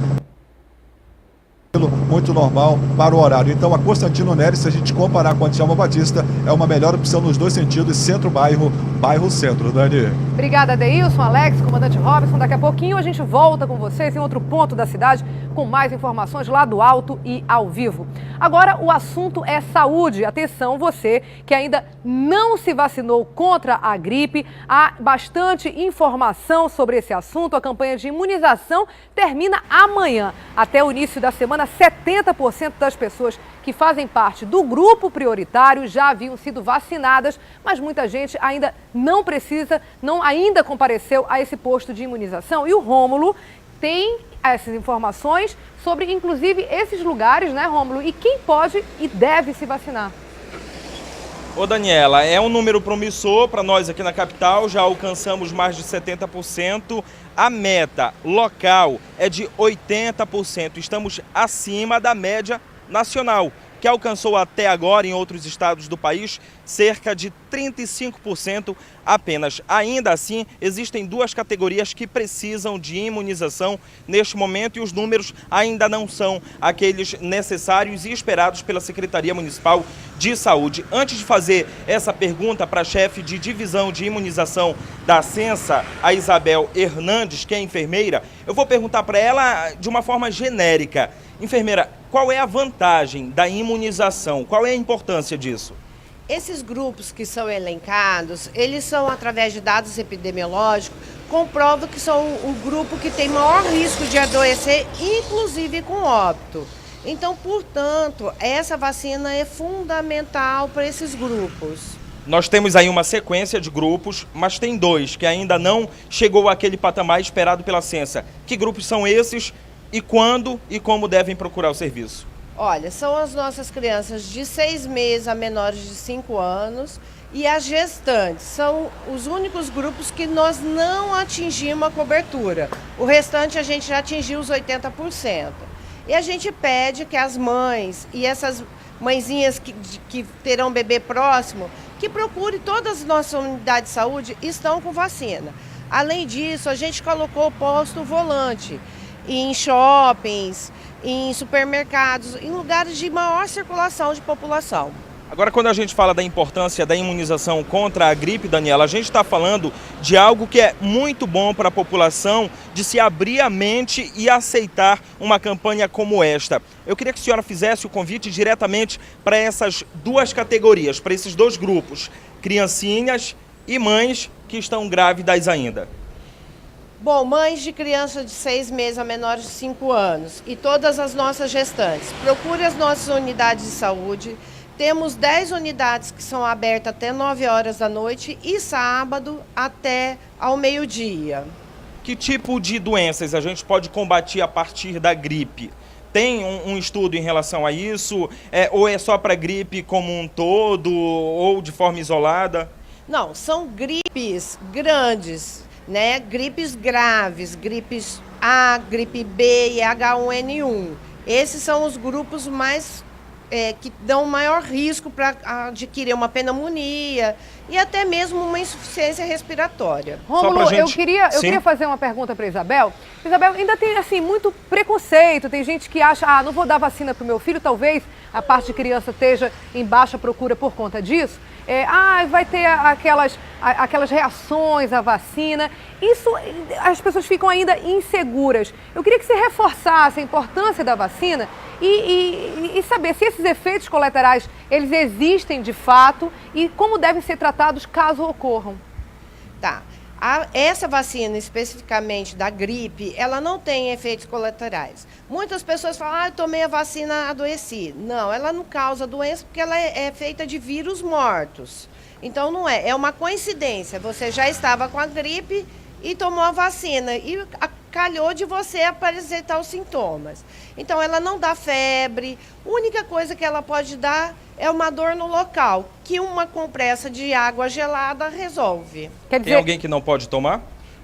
Speaker 2: Muito normal para o horário. Então a Constantino Nery, se a gente comparar com a Djalma Batista, é uma melhor opção nos dois sentidos, centro-bairro, bairro-centro. Dani.
Speaker 1: Obrigada, Deilson, Alex, comandante Robson. Daqui a pouquinho a gente volta com vocês em outro ponto da cidade com mais informações lá do alto e ao vivo. Agora o assunto é saúde. Atenção, você que ainda não se vacinou contra a gripe, há bastante informação sobre esse assunto. A campanha de imunização termina amanhã. Até o início da semana, 70% das pessoas que fazem parte do grupo prioritário já haviam sido vacinadas, mas muita gente ainda não precisa, ainda compareceu a esse posto de imunização. E o Rômulo tem essas informações sobre, inclusive, esses lugares, né, Rômulo? E quem pode e deve se vacinar.
Speaker 4: Ô Daniela, é um número promissor para nós aqui na capital, já alcançamos mais de 70%. A meta local é de 80%, estamos acima da média nacional, que alcançou até agora em outros estados do país cerca de 35% apenas. Ainda assim, existem duas categorias que precisam de imunização neste momento e os números ainda não são aqueles necessários e esperados pela Secretaria Municipal de Saúde. Antes de fazer essa pergunta para a chefe de divisão de imunização da Censa, a Isabel Hernandes, que é enfermeira, eu vou perguntar para ela de uma forma genérica. Enfermeira, qual é a vantagem da imunização? Qual é a importância disso?
Speaker 17: Esses grupos que são elencados, eles são, através de dados epidemiológicos, comprovam que são o grupo que tem maior risco de adoecer, inclusive com óbito. Então, portanto, essa vacina é fundamental para esses grupos.
Speaker 4: Nós temos aí uma sequência de grupos, mas tem dois que ainda não chegou àquele patamar esperado pela Censa. Que grupos são esses e quando e como devem procurar o serviço?
Speaker 17: Olha, são as nossas crianças de 6 meses a menores de 5 anos e as gestantes. São os únicos grupos que nós não atingimos a cobertura. O restante a gente já atingiu os 80%. E a gente pede que as mães e essas mãezinhas que terão bebê próximo, que procure todas as nossas unidades de saúde, estão com vacina. Além disso, a gente colocou posto volante em shoppings, em supermercados, em lugares de maior circulação de população.
Speaker 4: Agora, quando a gente fala da importância da imunização contra a gripe, Daniela, a gente está falando de algo que é muito bom para a população, de se abrir a mente e aceitar uma campanha como esta. Eu queria que a senhora fizesse o convite diretamente para essas duas categorias, para esses dois grupos, criancinhas e mães que estão grávidas ainda.
Speaker 17: Bom, mães de crianças de 6 meses a menores de 5 anos e todas as nossas gestantes, procure as nossas unidades de saúde. Temos 10 unidades que são abertas até 9 horas da noite e sábado até ao meio-dia.
Speaker 4: Que tipo de doenças a gente pode combater a partir da gripe? Tem um estudo em relação a isso? Ou é só para gripe como um todo ou de forma isolada?
Speaker 17: Não, são gripes grandes, né? Gripes graves, gripes A, gripe B e H1N1. Esses são os grupos mais que dão maior risco para adquirir uma pneumonia e até mesmo uma insuficiência respiratória.
Speaker 1: Rômulo, eu queria fazer uma pergunta para Isabel. Isabel, ainda tem assim muito preconceito, tem gente que acha, não vou dar vacina para o meu filho, talvez a parte de criança esteja em baixa procura por conta disso. Vai ter aquelas reações à vacina. Isso, as pessoas ficam ainda inseguras. Eu queria que você reforçasse a importância da vacina e saber se esses efeitos colaterais, eles existem de fato e como devem ser tratados caso ocorram.
Speaker 17: Tá. Essa vacina, especificamente da gripe, ela não tem efeitos colaterais. Muitas pessoas falam, eu tomei a vacina, adoeci. Não, ela não causa doença porque ela é feita de vírus mortos. Então não é uma coincidência. Você já estava com a gripe e tomou a vacina e calhou de você apresentar os sintomas. Então ela não dá febre, a única coisa que ela pode dar é uma dor no local, que uma compressa de água gelada resolve.
Speaker 4: Quer dizer... Tem alguém que não pode tomar?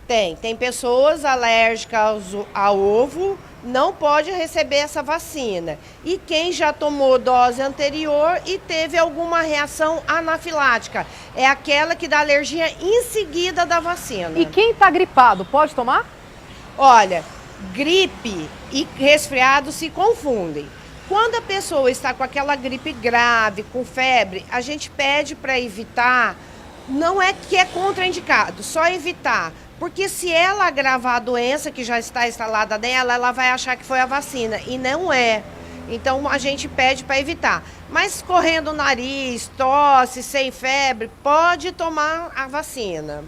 Speaker 17: Tem pessoas alérgicas ao ovo, não pode receber essa vacina. E quem já tomou dose anterior e teve alguma reação anafilática, é aquela que dá alergia em seguida da vacina.
Speaker 1: E quem está gripado, pode tomar?
Speaker 17: Olha, gripe e resfriado se confundem. Quando a pessoa está com aquela gripe grave, com febre, a gente pede para evitar, não é que é contraindicado, só evitar. Porque se ela agravar a doença que já está instalada nela, ela vai achar que foi a vacina, e não é. Então a gente pede para evitar. Mas correndo o nariz, tosse, sem febre, pode tomar a vacina.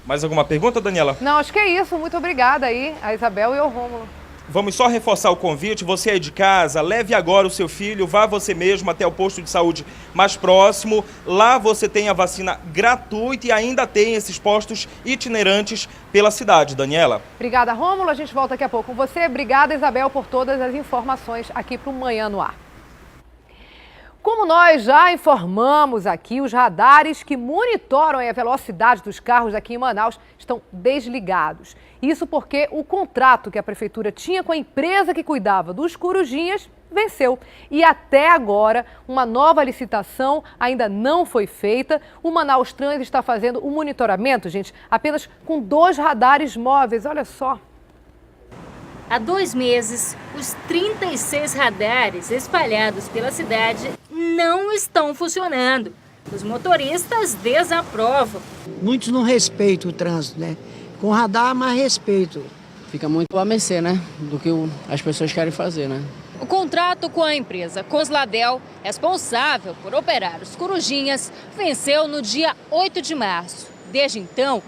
Speaker 4: Mais alguma pergunta, Daniela?
Speaker 1: Não, acho que é isso. Muito obrigada aí, a Isabel e o Rômulo.
Speaker 4: Vamos só reforçar o convite, você aí de casa, leve agora o seu filho, vá você mesmo até o posto de saúde mais próximo. Lá você tem a vacina gratuita e ainda tem esses postos itinerantes pela cidade. Daniela.
Speaker 1: Obrigada, Rômulo. A gente volta daqui a pouco com você. Obrigada, Isabel, por todas as informações aqui para o Manhã no Ar. Como nós já informamos aqui, os radares que monitoram a velocidade dos carros aqui em Manaus estão desligados. Isso porque o contrato que a prefeitura tinha com a empresa que cuidava dos corujinhas venceu. E até agora, uma nova licitação ainda não foi feita. O Manaus Trans está fazendo o monitoramento, gente, apenas com 2 radares móveis. Olha só.
Speaker 7: Há 2 meses, os 36 radares espalhados pela cidade não estão funcionando. Os motoristas desaprovam.
Speaker 18: Muitos não respeitam o trânsito, né? Com radar, mais respeito.
Speaker 19: Fica muito a mercê, né? Do que as pessoas querem fazer, né?
Speaker 7: O contrato com a empresa Cosladel, responsável por operar os corujinhas, venceu no dia 8 de março. Desde então,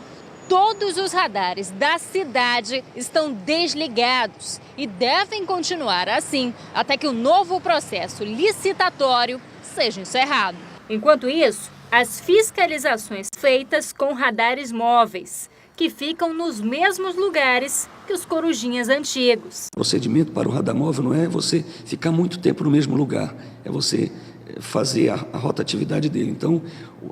Speaker 7: todos os radares da cidade estão desligados e devem continuar assim até que o novo processo licitatório seja encerrado. Enquanto isso, as fiscalizações feitas com radares móveis, que ficam nos mesmos lugares que os corujinhas antigos.
Speaker 20: O procedimento para o radar móvel não é você ficar muito tempo no mesmo lugar, é você fazer a rotatividade dele. Então,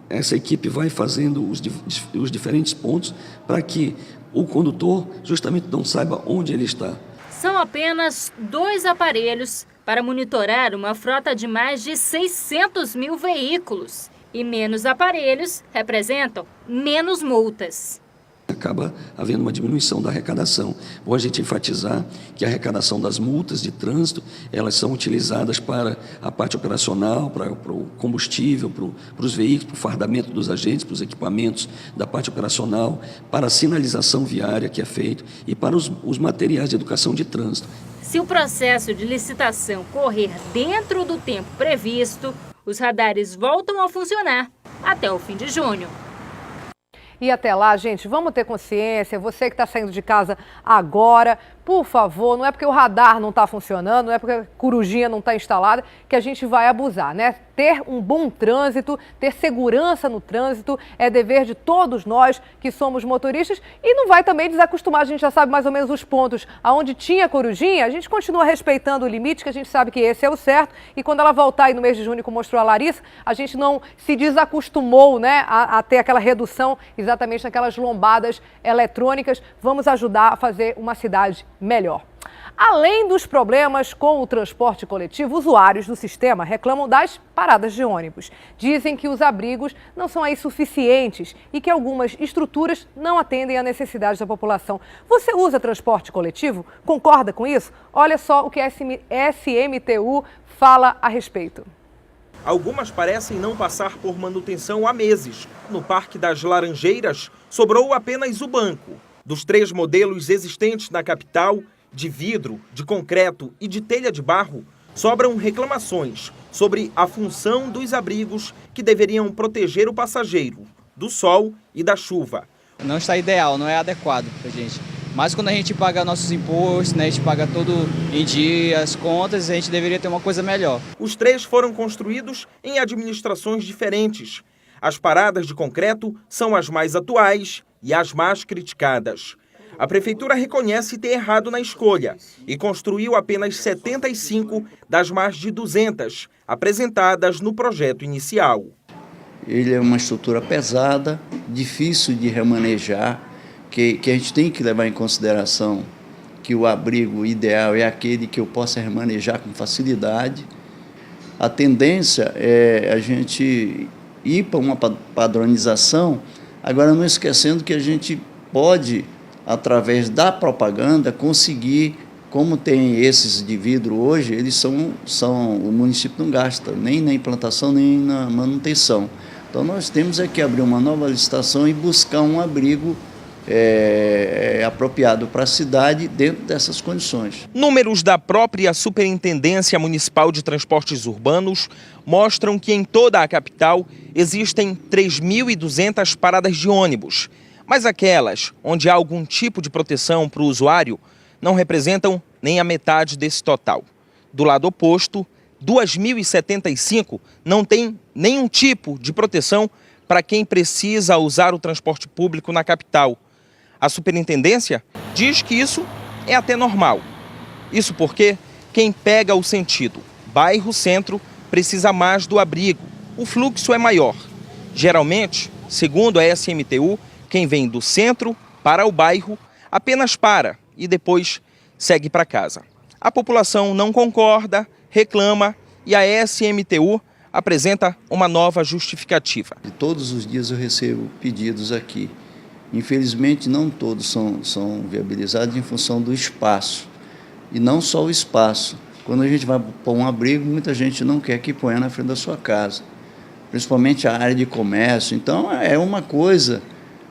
Speaker 20: essa equipe vai fazendo os diferentes pontos para que o condutor justamente não saiba onde ele está.
Speaker 7: São apenas 2 aparelhos para monitorar uma frota de mais de 600 mil veículos. E menos aparelhos representam menos multas.
Speaker 20: Acaba havendo uma diminuição da arrecadação. Bom a gente enfatizar que a arrecadação das multas de trânsito, elas são utilizadas para a parte operacional, para o combustível, para os veículos, para o fardamento dos agentes, para os equipamentos da parte operacional, para a sinalização viária que é feito e para os materiais de educação de trânsito.
Speaker 7: Se o processo de licitação correr dentro do tempo previsto, os radares voltam a funcionar até o fim de junho.
Speaker 1: E até lá, gente, vamos ter consciência, você que está saindo de casa agora, por favor, não é porque o radar não está funcionando, não é porque a corujinha não está instalada que a gente vai abusar, né? Ter um bom trânsito, ter segurança no trânsito é dever de todos nós que somos motoristas e não vai também desacostumar, a gente já sabe mais ou menos os pontos aonde tinha corujinha, a gente continua respeitando o limite, que a gente sabe que esse é o certo e quando ela voltar aí no mês de junho, como mostrou a Larissa, a gente não se desacostumou, né, a ter aquela redução exatamente naquelas lombadas eletrônicas, vamos ajudar a fazer uma cidade melhor. Além dos problemas com o transporte coletivo, usuários do sistema reclamam das paradas de ônibus. Dizem que os abrigos não são aí suficientes e que algumas estruturas não atendem à necessidade da população. Você usa transporte coletivo? Concorda com isso? Olha só o que a SMTU fala a respeito.
Speaker 4: Algumas parecem não passar por manutenção há meses. No Parque das Laranjeiras, sobrou apenas o banco. Dos 3 modelos existentes na capital, de vidro, de concreto e de telha de barro, sobram reclamações sobre a função dos abrigos que deveriam proteger o passageiro do sol e da chuva.
Speaker 21: Não está ideal, não é adequado para a gente. Mas quando a gente paga nossos impostos, né, a gente paga tudo em dia, as contas, a gente deveria ter uma coisa melhor.
Speaker 4: Os 3 foram construídos em administrações diferentes. As paradas de concreto são as mais atuais e as mais criticadas. A prefeitura reconhece ter errado na escolha e construiu apenas 75 das mais de 200 apresentadas no projeto inicial.
Speaker 22: Ele é uma estrutura pesada, difícil de remanejar, que a gente tem que levar em consideração que o abrigo ideal é aquele que eu possa remanejar com facilidade. A tendência é a gente ir para uma padronização, agora não esquecendo que a gente pode, através da propaganda, conseguir, como tem esses de vidro hoje, eles o município não gasta nem na implantação, nem na manutenção. Então nós temos que abrir uma nova licitação e buscar um abrigo apropriado para a cidade dentro dessas condições.
Speaker 4: Números da própria Superintendência Municipal de Transportes Urbanos mostram que em toda a capital existem 3.200 paradas de ônibus. Mas aquelas onde há algum tipo de proteção para o usuário não representam nem a metade desse total. Do lado oposto, 2.075 não tem nenhum tipo de proteção para quem precisa usar o transporte público na capital. A superintendência diz que isso é até normal. Isso porque quem pega o sentido bairro-centro precisa mais do abrigo. O fluxo é maior. Geralmente, segundo a SMTU, quem vem do centro para o bairro apenas para e depois segue para casa. A população não concorda, reclama e a SMTU apresenta uma nova justificativa.
Speaker 22: Todos os dias eu recebo pedidos aqui. Infelizmente, não todos são viabilizados em função do espaço. E não só o espaço. Quando a gente vai pôr um abrigo, muita gente não quer que ponha na frente da sua casa. Principalmente a área de comércio. Então, é uma coisa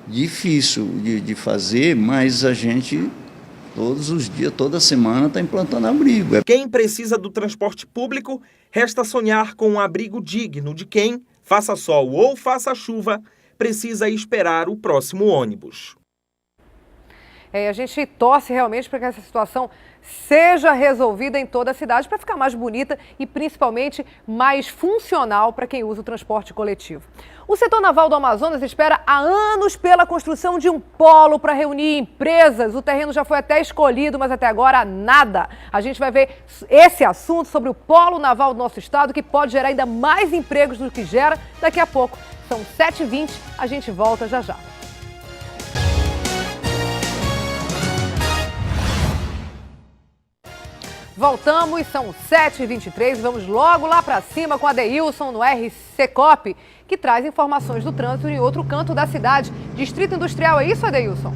Speaker 22: difícil de fazer, mas a gente, todos os dias, toda semana, está implantando abrigo.
Speaker 4: Quem precisa do transporte público, resta sonhar com um abrigo digno de quem, faça sol ou faça chuva, precisa esperar o próximo ônibus.
Speaker 1: A gente torce realmente para que essa situação seja resolvida em toda a cidade para ficar mais bonita e principalmente mais funcional para quem usa o transporte coletivo. O setor naval do Amazonas espera há anos pela construção de um polo para reunir empresas. O terreno já foi até escolhido, mas até agora nada. A gente vai ver esse assunto sobre o polo naval do nosso estado, que pode gerar ainda mais empregos do que gera daqui a pouco. São 7h20, a gente volta já já. Voltamos, são 7h23, vamos logo lá para cima com a Deilson no RC Cop, que traz informações do trânsito em outro canto da cidade. Distrito Industrial, é isso, Adeilson?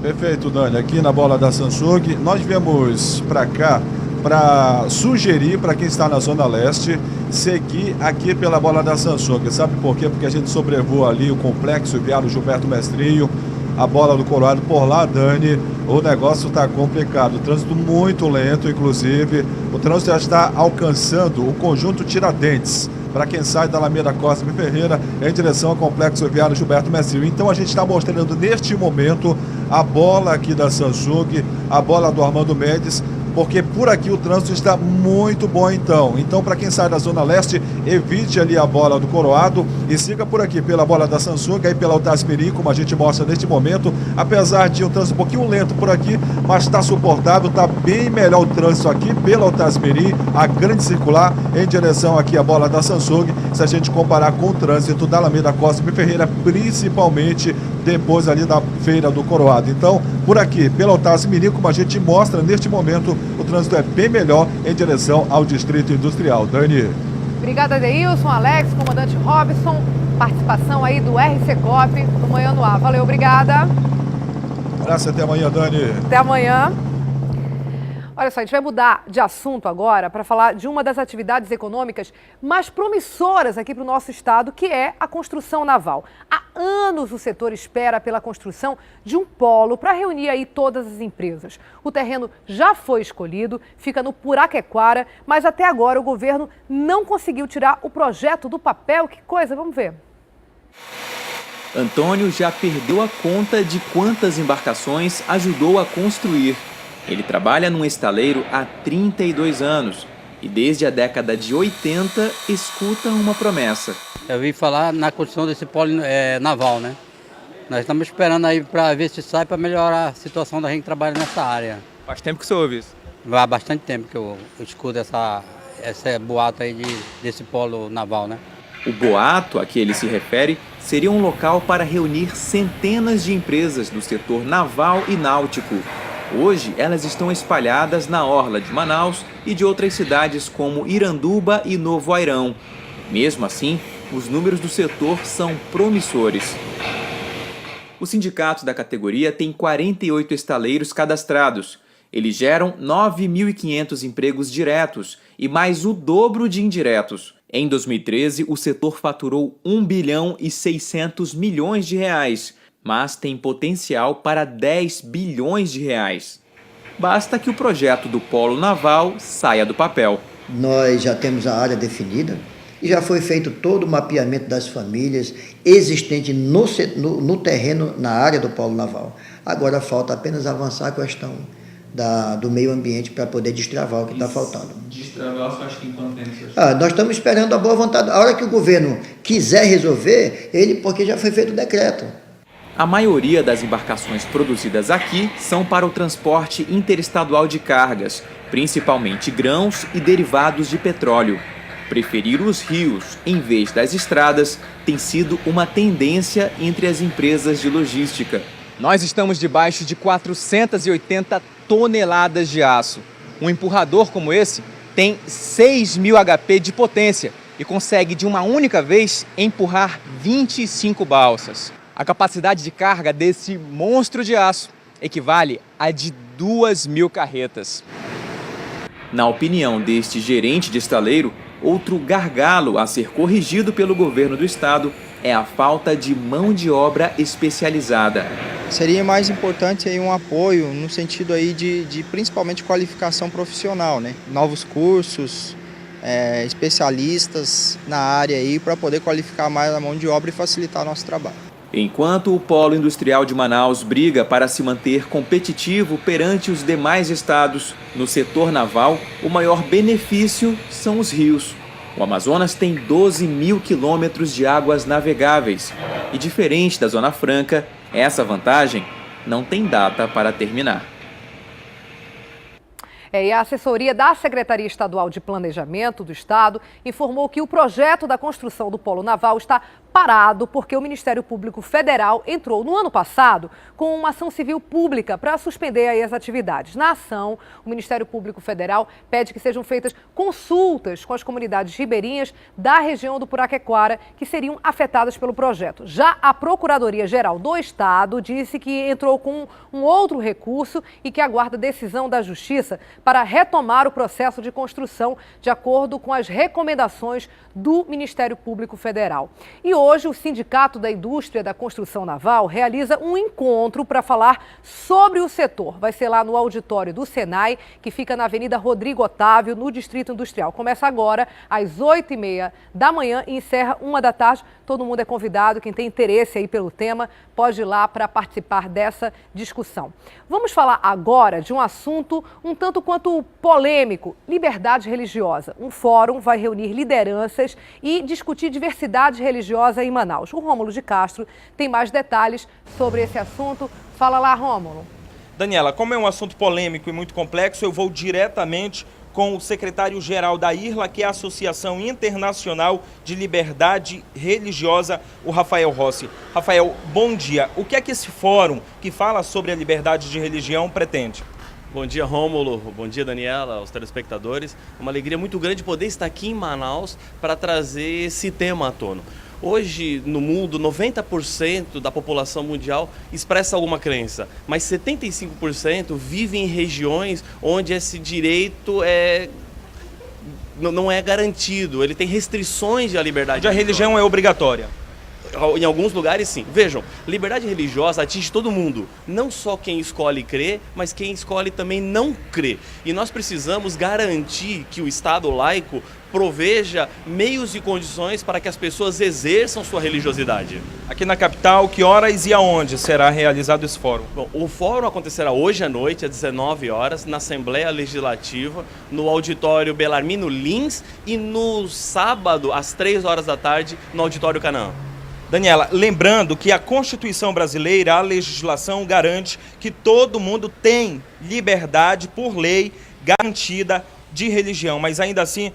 Speaker 2: Perfeito, Dani. Aqui na Bola da Samsung, nós viemos para cá para sugerir para quem está na Zona Leste seguir aqui pela Bola da Samsung. Sabe por quê? Porque a gente sobrevoa ali o complexo Viário Gilberto Mestrinho, a Bola do Coroado por lá, Dani, o negócio está complicado, o trânsito muito lento, inclusive, o trânsito já está alcançando o conjunto Tiradentes, para quem sai da Alameda Costa e Ferreira em direção ao complexo viário Gilberto Mestrinho. Então a gente está mostrando neste momento a bola aqui da Samsung, a bola do Armando Mendes, porque por aqui o trânsito está muito bom então para quem sai da Zona Leste, evite ali a Bola do Coroado e siga por aqui pela Bola da Samsung, aí pela Altasmeri, como a gente mostra neste momento, apesar de um trânsito um pouquinho lento por aqui, mas está suportável, está bem melhor o trânsito aqui pela Altasmeri, a grande circular em direção aqui à Bola da Samsung, se a gente comparar com o trânsito da Alameda Costa e Ferreira, principalmente depois ali da Feira do Coroado. Então, por aqui, pela Otávio Mirim, como a gente mostra, neste momento, o trânsito é bem melhor em direção ao Distrito Industrial. Dani.
Speaker 1: Obrigada, Deilson, Alex, comandante Robson, participação aí do RC Cop no Manhã no Ar. Valeu, obrigada.
Speaker 2: Abraço, até amanhã, Dani.
Speaker 1: Até amanhã. Olha só, a gente vai mudar de assunto agora para falar de uma das atividades econômicas mais promissoras aqui para o nosso estado, que é a construção naval. Há anos o setor espera pela construção de um polo para reunir aí todas as empresas. O terreno já foi escolhido, fica no Puraquequara, mas até agora o governo não conseguiu tirar o projeto do papel. Que coisa, vamos ver.
Speaker 5: Antônio já perdeu a conta de quantas embarcações ajudou a construir. Ele trabalha num estaleiro há 32 anos e desde a década de 80 escuta uma promessa.
Speaker 6: Eu vim falar na construção desse polo naval, né? Nós estamos esperando aí para ver se sai para melhorar a situação da gente que trabalha nessa área.
Speaker 5: Faz tempo que você ouve isso?
Speaker 6: Há bastante tempo que eu escuto esse boato aí desse polo naval, né?
Speaker 5: O boato a que ele se refere seria um local para reunir centenas de empresas do setor naval e náutico. Hoje, elas estão espalhadas na orla de Manaus e de outras cidades como Iranduba e Novo Airão. Mesmo assim, os números do setor são promissores. O sindicato da categoria tem 48 estaleiros cadastrados. Eles geram 9.500 empregos diretos e mais o dobro de indiretos. Em 2013, o setor faturou 1 bilhão e 600 milhões de reais, mas tem potencial para 10 bilhões de reais. Basta que o projeto do Polo Naval saia do papel.
Speaker 23: Nós já temos a área definida e já foi feito todo o mapeamento das famílias existentes no terreno, na área do Polo Naval. Agora falta apenas avançar a questão do meio ambiente para poder destravar o que está faltando.
Speaker 5: Destravar, você acha que em quanto tempo?
Speaker 23: Nós estamos esperando a boa vontade. A hora que o governo quiser resolver, porque já foi feito o decreto.
Speaker 5: A maioria das embarcações produzidas aqui são para o transporte interestadual de cargas, principalmente grãos e derivados de petróleo. Preferir os rios em vez das estradas tem sido uma tendência entre as empresas de logística.
Speaker 24: Nós estamos debaixo de 480 toneladas de aço. Um empurrador como esse tem 6.000 HP de potência e consegue de uma única vez empurrar 25 balsas. A capacidade de carga desse monstro de aço equivale a de 2.000 carretas.
Speaker 5: Na opinião deste gerente de estaleiro, outro gargalo a ser corrigido pelo governo do estado é a falta de mão de obra especializada.
Speaker 25: Seria mais importante aí um apoio no sentido aí de principalmente qualificação profissional, né? Novos cursos, especialistas na área aí para poder qualificar mais a mão de obra e facilitar nosso trabalho.
Speaker 5: Enquanto o Polo Industrial de Manaus briga para se manter competitivo perante os demais estados, no setor naval, o maior benefício são os rios. O Amazonas tem 12.000 quilômetros de águas navegáveis e, diferente da Zona Franca, essa vantagem não tem data para terminar.
Speaker 1: E a assessoria da Secretaria Estadual de Planejamento do Estado informou que o projeto da construção do Polo Naval está parado porque o Ministério Público Federal entrou no ano passado com uma ação civil pública para suspender aí as atividades. Na ação, o Ministério Público Federal pede que sejam feitas consultas com as comunidades ribeirinhas da região do Puraquequara que seriam afetadas pelo projeto. Já a Procuradoria-Geral do Estado disse que entrou com um outro recurso e que aguarda decisão da Justiça para retomar o processo de construção de acordo com as recomendações do Ministério Público Federal. E hoje o Sindicato da Indústria da Construção Naval realiza um encontro para falar sobre o setor. Vai ser lá no auditório do Senai, que fica na Avenida Rodrigo Otávio, no Distrito Industrial. Começa agora às 8h30 da manhã e encerra 1h da tarde. Todo mundo é convidado, quem tem interesse aí pelo tema pode ir lá para participar dessa discussão. Vamos falar agora de um assunto um tanto quanto polêmico, liberdade religiosa. Um fórum vai reunir lideranças e discutir diversidade religiosa em Manaus. O Rômulo de Castro tem mais detalhes sobre esse assunto. Fala lá, Rômulo.
Speaker 4: Daniela, como é um assunto polêmico e muito complexo, eu vou diretamente com o secretário-geral da IRLA, que é a Associação Internacional de Liberdade Religiosa, o Rafael Rossi. Rafael, bom dia. O que é que esse fórum que fala sobre a liberdade de religião pretende?
Speaker 8: Bom dia, Rômulo. Bom dia, Daniela, aos telespectadores. Uma alegria muito grande poder estar aqui em Manaus para trazer esse tema à tona. Hoje, no mundo, 90% da população mundial expressa alguma crença, mas 75% vive em regiões onde esse direito não é garantido, ele tem restrições à liberdade.
Speaker 4: Onde a religião é obrigatória.
Speaker 8: Em alguns lugares, sim. Vejam, liberdade religiosa atinge todo mundo. Não só quem escolhe crer, mas quem escolhe também não crer. E nós precisamos garantir que o Estado laico proveja meios e condições para que as pessoas exerçam sua religiosidade.
Speaker 4: Aqui na capital, que horas e aonde será realizado esse fórum?
Speaker 8: Bom, o fórum acontecerá hoje à noite, às 19 horas, na Assembleia Legislativa, no auditório Belarmino Lins, e no sábado, às 3 horas da tarde, no auditório Canaã.
Speaker 4: Daniela, lembrando que a Constituição brasileira, a legislação garante que todo mundo tem liberdade por lei garantida de religião, mas ainda assim,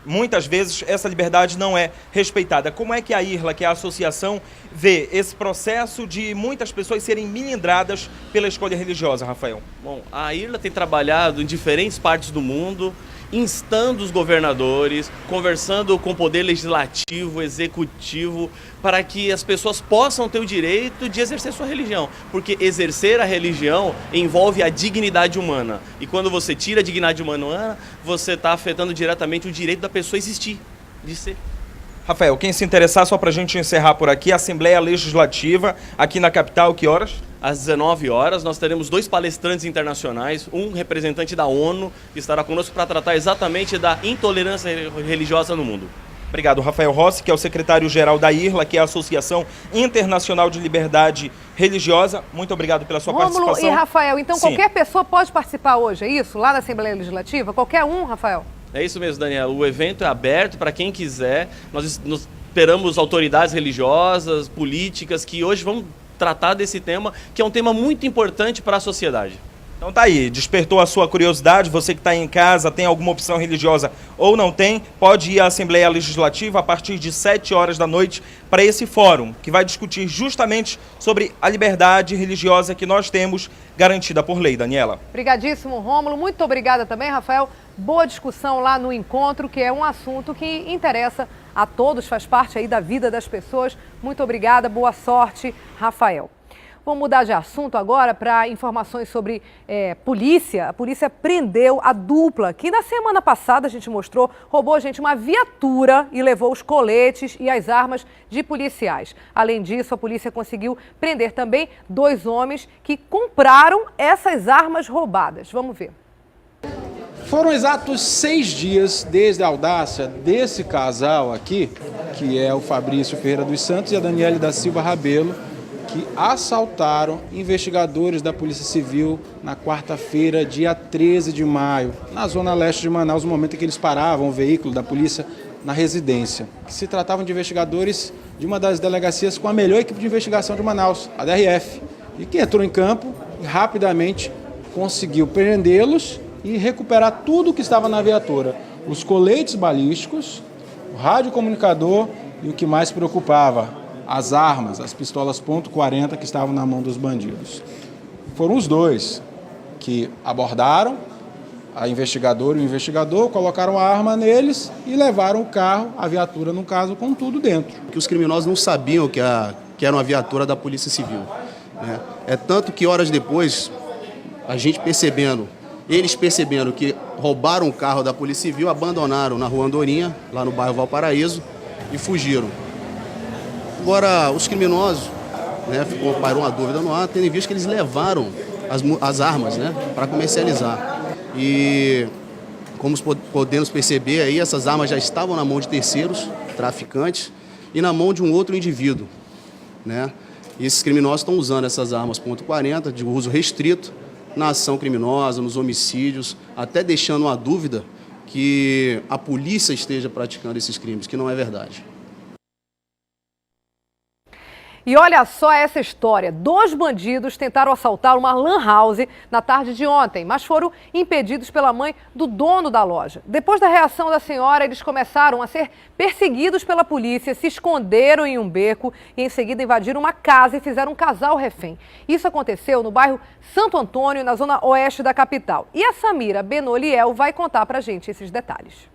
Speaker 4: muitas vezes essa liberdade não é respeitada. Como é que a IRLA, que é a associação, vê esse processo de muitas pessoas serem melindradas pela escolha religiosa, Rafael?
Speaker 8: Bom, a IRLA tem trabalhado em diferentes partes do mundo, instando os governadores, conversando com o poder legislativo, executivo, para que as pessoas possam ter o direito de exercer sua religião. Porque exercer a religião envolve a dignidade humana. E quando você tira a dignidade humana, você está afetando diretamente o direito da pessoa existir, de ser.
Speaker 4: Rafael, quem se interessar, só para a gente encerrar por aqui, Assembleia Legislativa, aqui na capital, que horas?
Speaker 8: Às 19 horas, nós teremos 2 palestrantes internacionais, um representante da ONU, que estará conosco para tratar exatamente da intolerância religiosa no mundo.
Speaker 4: Obrigado, Rafael Rossi, que é o secretário-geral da IRLA, que é a Associação Internacional de Liberdade Religiosa. Muito obrigado pela sua participação.
Speaker 1: Rômulo e Rafael, então
Speaker 4: Sim.
Speaker 1: Qualquer pessoa pode participar hoje, é isso? Lá na Assembleia Legislativa? Qualquer um, Rafael?
Speaker 8: É isso mesmo, Daniela. O evento é aberto para quem quiser. Nós esperamos autoridades religiosas, políticas, que hoje vão tratar desse tema, que é um tema muito importante para a sociedade.
Speaker 4: Então tá aí, despertou a sua curiosidade, você que está em casa, tem alguma opção religiosa ou não tem, pode ir à Assembleia Legislativa a partir de 7 horas da noite para esse fórum, que vai discutir justamente sobre a liberdade religiosa que nós temos garantida por lei, Daniela.
Speaker 1: Obrigadíssimo, Rômulo. Muito obrigada também, Rafael. Boa discussão lá no encontro, que é um assunto que interessa a todos, faz parte aí da vida das pessoas. Muito obrigada, boa sorte, Rafael. Vamos mudar de assunto agora para informações sobre polícia. A polícia prendeu a dupla que na semana passada a gente mostrou, roubou, uma viatura e levou os coletes e as armas de policiais. Além disso, a polícia conseguiu prender também 2 homens que compraram essas armas roubadas. Vamos ver.
Speaker 3: Foram exatos 6 dias desde a audácia desse casal aqui, que é o Fabrício Ferreira dos Santos e a Daniele da Silva Rabelo, que assaltaram investigadores da Polícia Civil na quarta-feira, dia 13 de maio, na zona leste de Manaus, no momento em que eles paravam o veículo da polícia na residência. Se tratavam de investigadores de uma das delegacias com a melhor equipe de investigação de Manaus, a DRF, e que entrou em campo e rapidamente conseguiu prendê-los e recuperar tudo o que estava na viatura. Os coletes balísticos, o radiocomunicador e o que mais preocupava, as armas, as pistolas .40 que estavam na mão dos bandidos. Foram os 2 que abordaram a investigadora e o investigador, colocaram a arma neles e levaram o carro, a viatura no caso, com tudo dentro.
Speaker 9: Que os criminosos não sabiam que era uma viatura da Polícia Civil, né? É tanto que horas depois, eles percebendo que roubaram o carro da Polícia Civil, abandonaram na Rua Andorinha, lá no bairro Valparaíso, e fugiram. Agora, os criminosos, né, parou uma dúvida no ar, tendo em vista que eles levaram as armas, né, para comercializar. E, como podemos perceber, aí, essas armas já estavam na mão de terceiros, traficantes, e na mão de um outro indivíduo, né? E esses criminosos estão usando essas armas .40 de uso restrito na ação criminosa, nos homicídios, até deixando uma dúvida que a polícia esteja praticando esses crimes, que não é verdade.
Speaker 1: E olha só essa história. 2 bandidos tentaram assaltar uma lan house na tarde de ontem, mas foram impedidos pela mãe do dono da loja. Depois da reação da senhora, eles começaram a ser perseguidos pela polícia, se esconderam em um beco e em seguida invadiram uma casa e fizeram um casal refém. Isso aconteceu no bairro Santo Antônio, na zona oeste da capital. E a Samira Benoliel vai contar pra gente esses detalhes.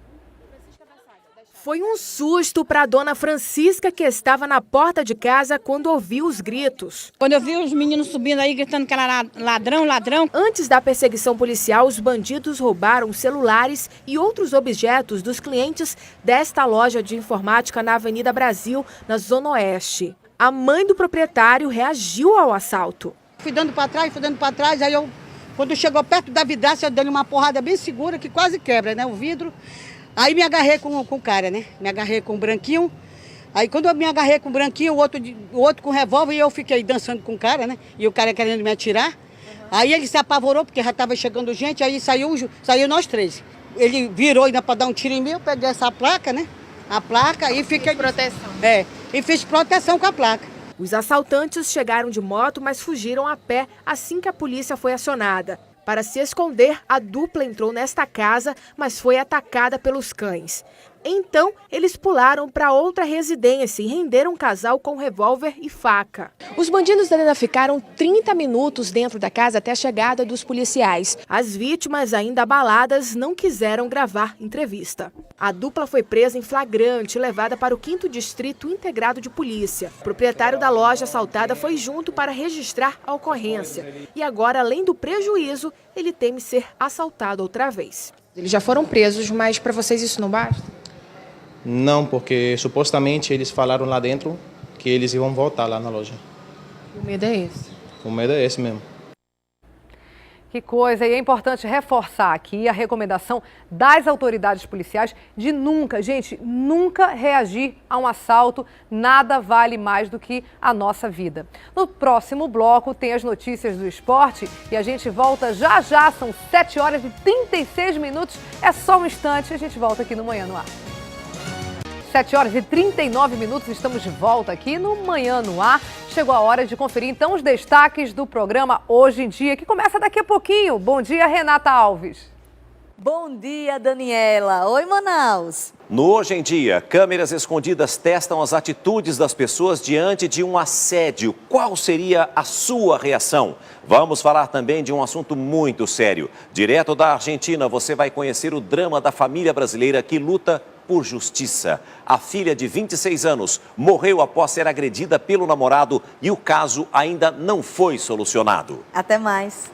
Speaker 10: Foi um susto para a dona Francisca, que estava na porta de casa quando ouviu os gritos.
Speaker 11: Quando eu vi os meninos subindo aí, gritando que era ladrão, ladrão.
Speaker 10: Antes da perseguição policial, os bandidos roubaram celulares e outros objetos dos clientes desta loja de informática na Avenida Brasil, na Zona Oeste. A mãe do proprietário reagiu ao assalto.
Speaker 11: Fui dando para trás, aí quando chegou perto da vidraça, eu dei uma porrada bem segura, que quase quebra, né, o vidro. Aí me agarrei com o cara, né? Me agarrei com o branquinho. Aí quando eu me agarrei com o branquinho, o outro com o revólver, e eu fiquei dançando com o cara, né? E o cara querendo me atirar. Aí ele se apavorou, porque já estava chegando gente, aí saiu nós 3. Ele virou ainda para dar um tiro em mim, eu peguei essa placa, né? A placa e fiquei...
Speaker 10: Proteção.
Speaker 11: E fiz proteção com a placa.
Speaker 10: Os assaltantes chegaram de moto, mas fugiram a pé assim que a polícia foi acionada. Para se esconder, a dupla entrou nesta casa, mas foi atacada pelos cães. Então, eles pularam para outra residência e renderam um casal com revólver e faca. Os bandidos ainda ficaram 30 minutos dentro da casa até a chegada dos policiais. As vítimas, ainda abaladas, não quiseram gravar entrevista. A dupla foi presa em flagrante e levada para o 5º Distrito Integrado de Polícia. O proprietário da loja assaltada foi junto para registrar a ocorrência. E agora, além do prejuízo, ele teme ser assaltado outra vez. Eles já foram presos, mas para vocês isso não basta?
Speaker 12: Não, porque supostamente eles falaram lá dentro que eles iam voltar lá na loja.
Speaker 10: O medo é esse?
Speaker 12: O medo é esse mesmo.
Speaker 1: Que coisa, e é importante reforçar aqui a recomendação das autoridades policiais de nunca, gente, nunca reagir a um assalto. Nada vale mais do que a nossa vida. No próximo bloco tem as notícias do esporte e a gente volta já já, são 7h36, é só um instante, a gente volta aqui no Manhã no Ar. 7h39, estamos de volta aqui no Manhã no Ar. Chegou a hora de conferir então os destaques do programa Hoje em Dia, que começa daqui a pouquinho. Bom dia, Renata Alves.
Speaker 13: Bom dia, Daniela. Oi, Manaus.
Speaker 14: No Hoje em Dia, câmeras escondidas testam as atitudes das pessoas diante de um assédio. Qual seria a sua reação? Vamos falar também de um assunto muito sério. Direto da Argentina, você vai conhecer o drama da família brasileira que luta por justiça. A filha de 26 anos morreu após ser agredida pelo namorado e o caso ainda não foi solucionado.
Speaker 13: Até mais.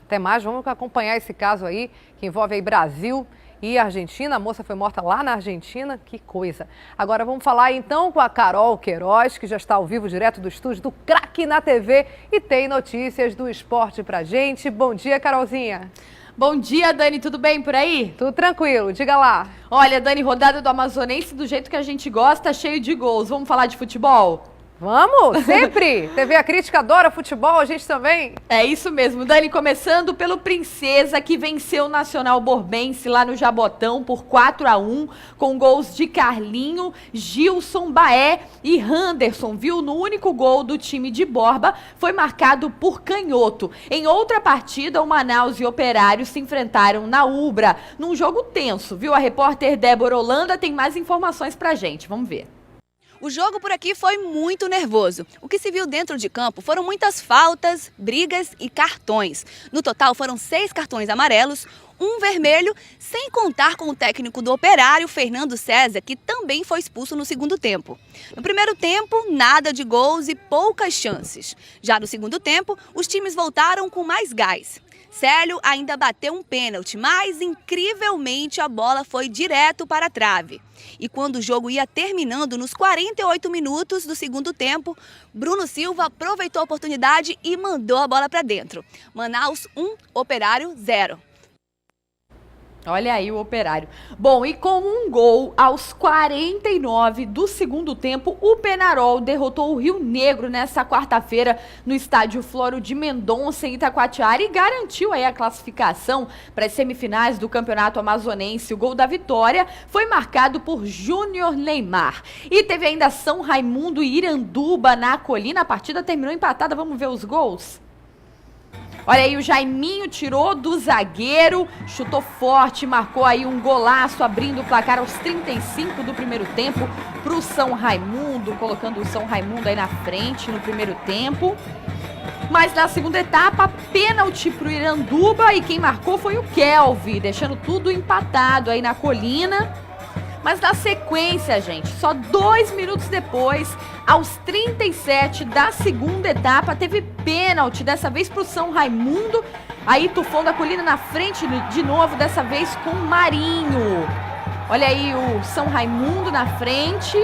Speaker 1: Até mais, vamos acompanhar esse caso aí, que envolve aí Brasil e Argentina. A moça foi morta lá na Argentina, que coisa. Agora vamos falar então com a Carol Queiroz, que já está ao vivo direto do estúdio do Craque na TV e tem notícias do esporte pra gente. Bom dia, Carolzinha.
Speaker 26: Bom dia, Dani, tudo bem por aí?
Speaker 1: Tudo tranquilo, diga lá.
Speaker 26: Olha, Dani, rodada do Amazonense do jeito que a gente gosta, cheio de gols. Vamos falar de futebol?
Speaker 1: Vamos, sempre! TV A Crítica adora futebol, a gente também.
Speaker 26: É isso mesmo, Dani, começando pelo Princesa, que venceu o Nacional Borbense lá no Jabotão por 4-1, com gols de Carlinho, Gilson, Baé e Anderson, viu? No único gol do time de Borba foi marcado por Canhoto. Em outra partida, o Manaus e Operário se enfrentaram na Ubra, num jogo tenso, viu? A repórter Débora Holanda tem mais informações pra gente, vamos ver.
Speaker 27: O jogo por aqui foi muito nervoso. O que se viu dentro de campo foram muitas faltas, brigas e cartões. No total foram 6 cartões amarelos, 1 vermelho, sem contar com o técnico do Operário, Fernando César, que também foi expulso no segundo tempo. No primeiro tempo, nada de gols e poucas chances. Já no segundo tempo, os times voltaram com mais gás. Célio ainda bateu um pênalti, mas incrivelmente a bola foi direto para a trave. E quando o jogo ia terminando, nos 48 minutos do segundo tempo, Bruno Silva aproveitou a oportunidade e mandou a bola para dentro. Manaus 1, Operário 0.
Speaker 26: Olha aí o Operário. Bom, e com um gol aos 49 do segundo tempo, o Peñarol derrotou o Rio Negro nesta quarta-feira no estádio Floro de Mendonça, em Itacoatiara, e garantiu aí a classificação para as semifinais do Campeonato Amazonense. O gol da vitória foi marcado por Júnior Neymar. E teve ainda São Raimundo e Iranduba na Colina. A partida terminou empatada. Vamos ver os gols? Olha aí, o Jaiminho tirou do zagueiro, chutou forte, marcou aí um golaço, abrindo o placar aos 35 do primeiro tempo para o São Raimundo, colocando o São Raimundo aí na frente no primeiro tempo. Mas na segunda etapa, pênalti para o Iranduba, e quem marcou foi o Kelvin, deixando tudo empatado aí na Colina. Mas na sequência, gente, só 2 minutos depois, aos 37 da segunda etapa, teve pênalti, dessa vez para o São Raimundo. Aí Tufão da Colina na frente de novo, dessa vez com o Marinho. Olha aí o São Raimundo na frente.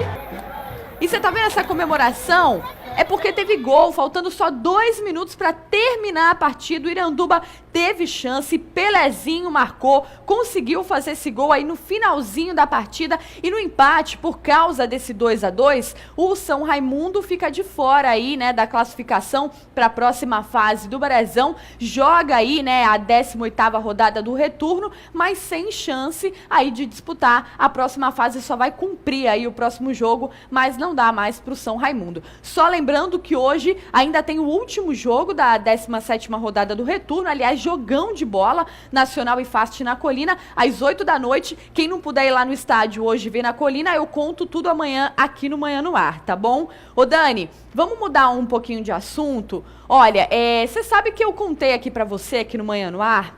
Speaker 26: E você tá vendo essa comemoração? É porque teve gol, faltando só 2 minutos para terminar a partida. O Iranduba teve chance, Pelezinho marcou, conseguiu fazer esse gol aí no finalzinho da partida. E no empate, por causa desse 2-2, o São Raimundo fica de fora aí, né, da classificação para a próxima fase do Brasão. Joga aí, né, a 18ª rodada do retorno, mas sem chance aí de disputar a próxima fase. Só vai cumprir aí o próximo jogo, mas não dá mais para o São Raimundo. Só lembrando que hoje ainda tem o último jogo da 17ª rodada do retorno, aliás, jogão de bola, Nacional e Fast na Colina, às 8 da noite. Quem não puder ir lá no estádio hoje ver na Colina, eu conto tudo amanhã aqui no Manhã no Ar, tá bom? Ô Dani, vamos mudar um pouquinho de assunto? Olha, você sabe que eu contei aqui pra você, aqui no Manhã no Ar,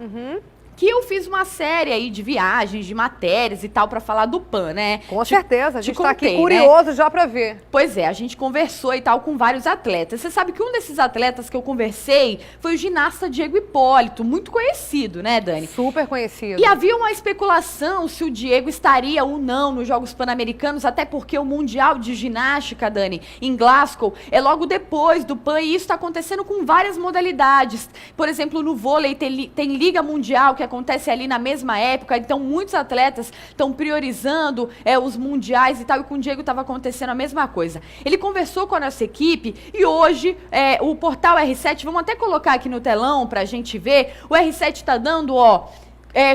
Speaker 26: que eu fiz uma série aí de viagens, de matérias e tal, pra falar do PAN, né?
Speaker 1: Com certeza, a gente tá aqui
Speaker 26: contei,
Speaker 1: curioso,
Speaker 26: né?
Speaker 1: já pra ver.
Speaker 26: Pois é, a gente conversou e tal com vários atletas. Você sabe que um desses atletas que eu conversei foi o ginasta Diego Hipólito, muito conhecido, né, Dani?
Speaker 1: Super conhecido.
Speaker 26: E havia uma especulação se o Diego estaria ou não nos Jogos Pan-Americanos, até porque o Mundial de Ginástica, Dani, em Glasgow, é logo depois do PAN, e isso está acontecendo com várias modalidades. Por exemplo, no vôlei tem Liga Mundial, que acontece ali na mesma época, então muitos atletas estão priorizando os mundiais e tal, e com o Diego estava acontecendo a mesma coisa. Ele conversou com a nossa equipe e hoje o portal R7, vamos até colocar aqui no telão para a gente ver, o R7 está dando,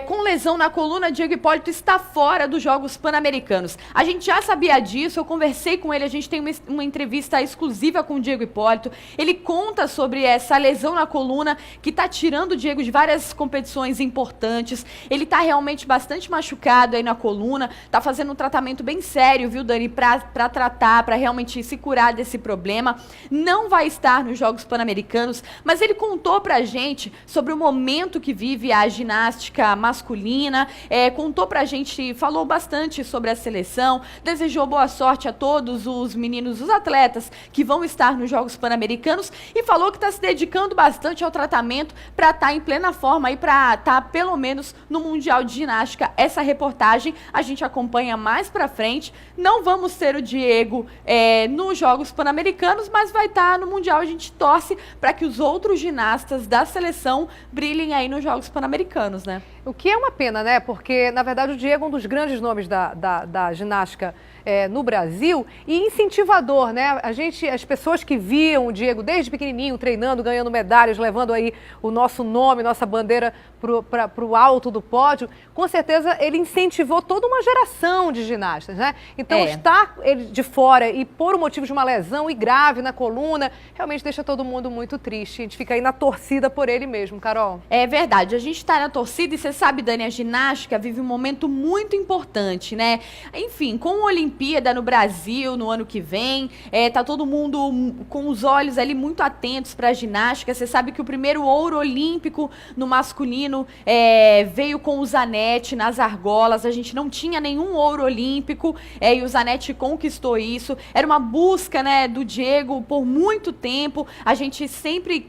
Speaker 26: com lesão na coluna, Diego Hipólito está fora dos Jogos Pan-Americanos. A gente já sabia disso, eu conversei com ele, a gente tem uma entrevista exclusiva com o Diego Hipólito. Ele conta sobre essa lesão na coluna que está tirando o Diego de várias competições importantes. Ele está realmente bastante machucado aí na coluna, está fazendo um tratamento bem sério, viu, Dani, para tratar, para realmente se curar desse problema. Não vai estar nos Jogos Pan-Americanos, mas ele contou pra gente sobre o momento que vive a ginástica masculina, contou pra gente, falou bastante sobre a seleção, desejou boa sorte a todos os meninos, os atletas que vão estar nos Jogos Pan-Americanos, e falou que está se dedicando bastante ao tratamento para estar em plena forma e para estar pelo menos no Mundial de Ginástica. Essa reportagem a gente acompanha mais pra frente. Não vamos ter o Diego nos Jogos Pan-Americanos, mas vai estar no Mundial. A gente torce para que os outros ginastas da seleção brilhem aí nos Jogos Pan-Americanos, né?
Speaker 1: O que é uma pena, né? Porque, na verdade, o Diego é um dos grandes nomes da ginástica no Brasil e incentivador, né? As pessoas que viam o Diego desde pequenininho, treinando, ganhando medalhas, levando aí o nosso nome, nossa bandeira para o alto do pódio, com certeza ele incentivou toda uma geração de ginastas, né? Então, estar ele de fora e por motivo de uma lesão e grave na coluna, realmente deixa todo mundo muito triste. A gente fica aí na torcida por ele mesmo, Carol. É verdade, a gente está na torcida e você sabe, Dani, a ginástica vive um momento muito importante, né? Enfim, com a Olimpíada no Brasil no ano que vem, tá todo mundo com os olhos ali muito atentos para a ginástica. Você sabe que o primeiro ouro olímpico no masculino veio com o Zanetti nas argolas. A gente não tinha nenhum ouro olímpico e o Zanetti conquistou isso. Era uma busca, né, do Diego por muito tempo. A gente sempre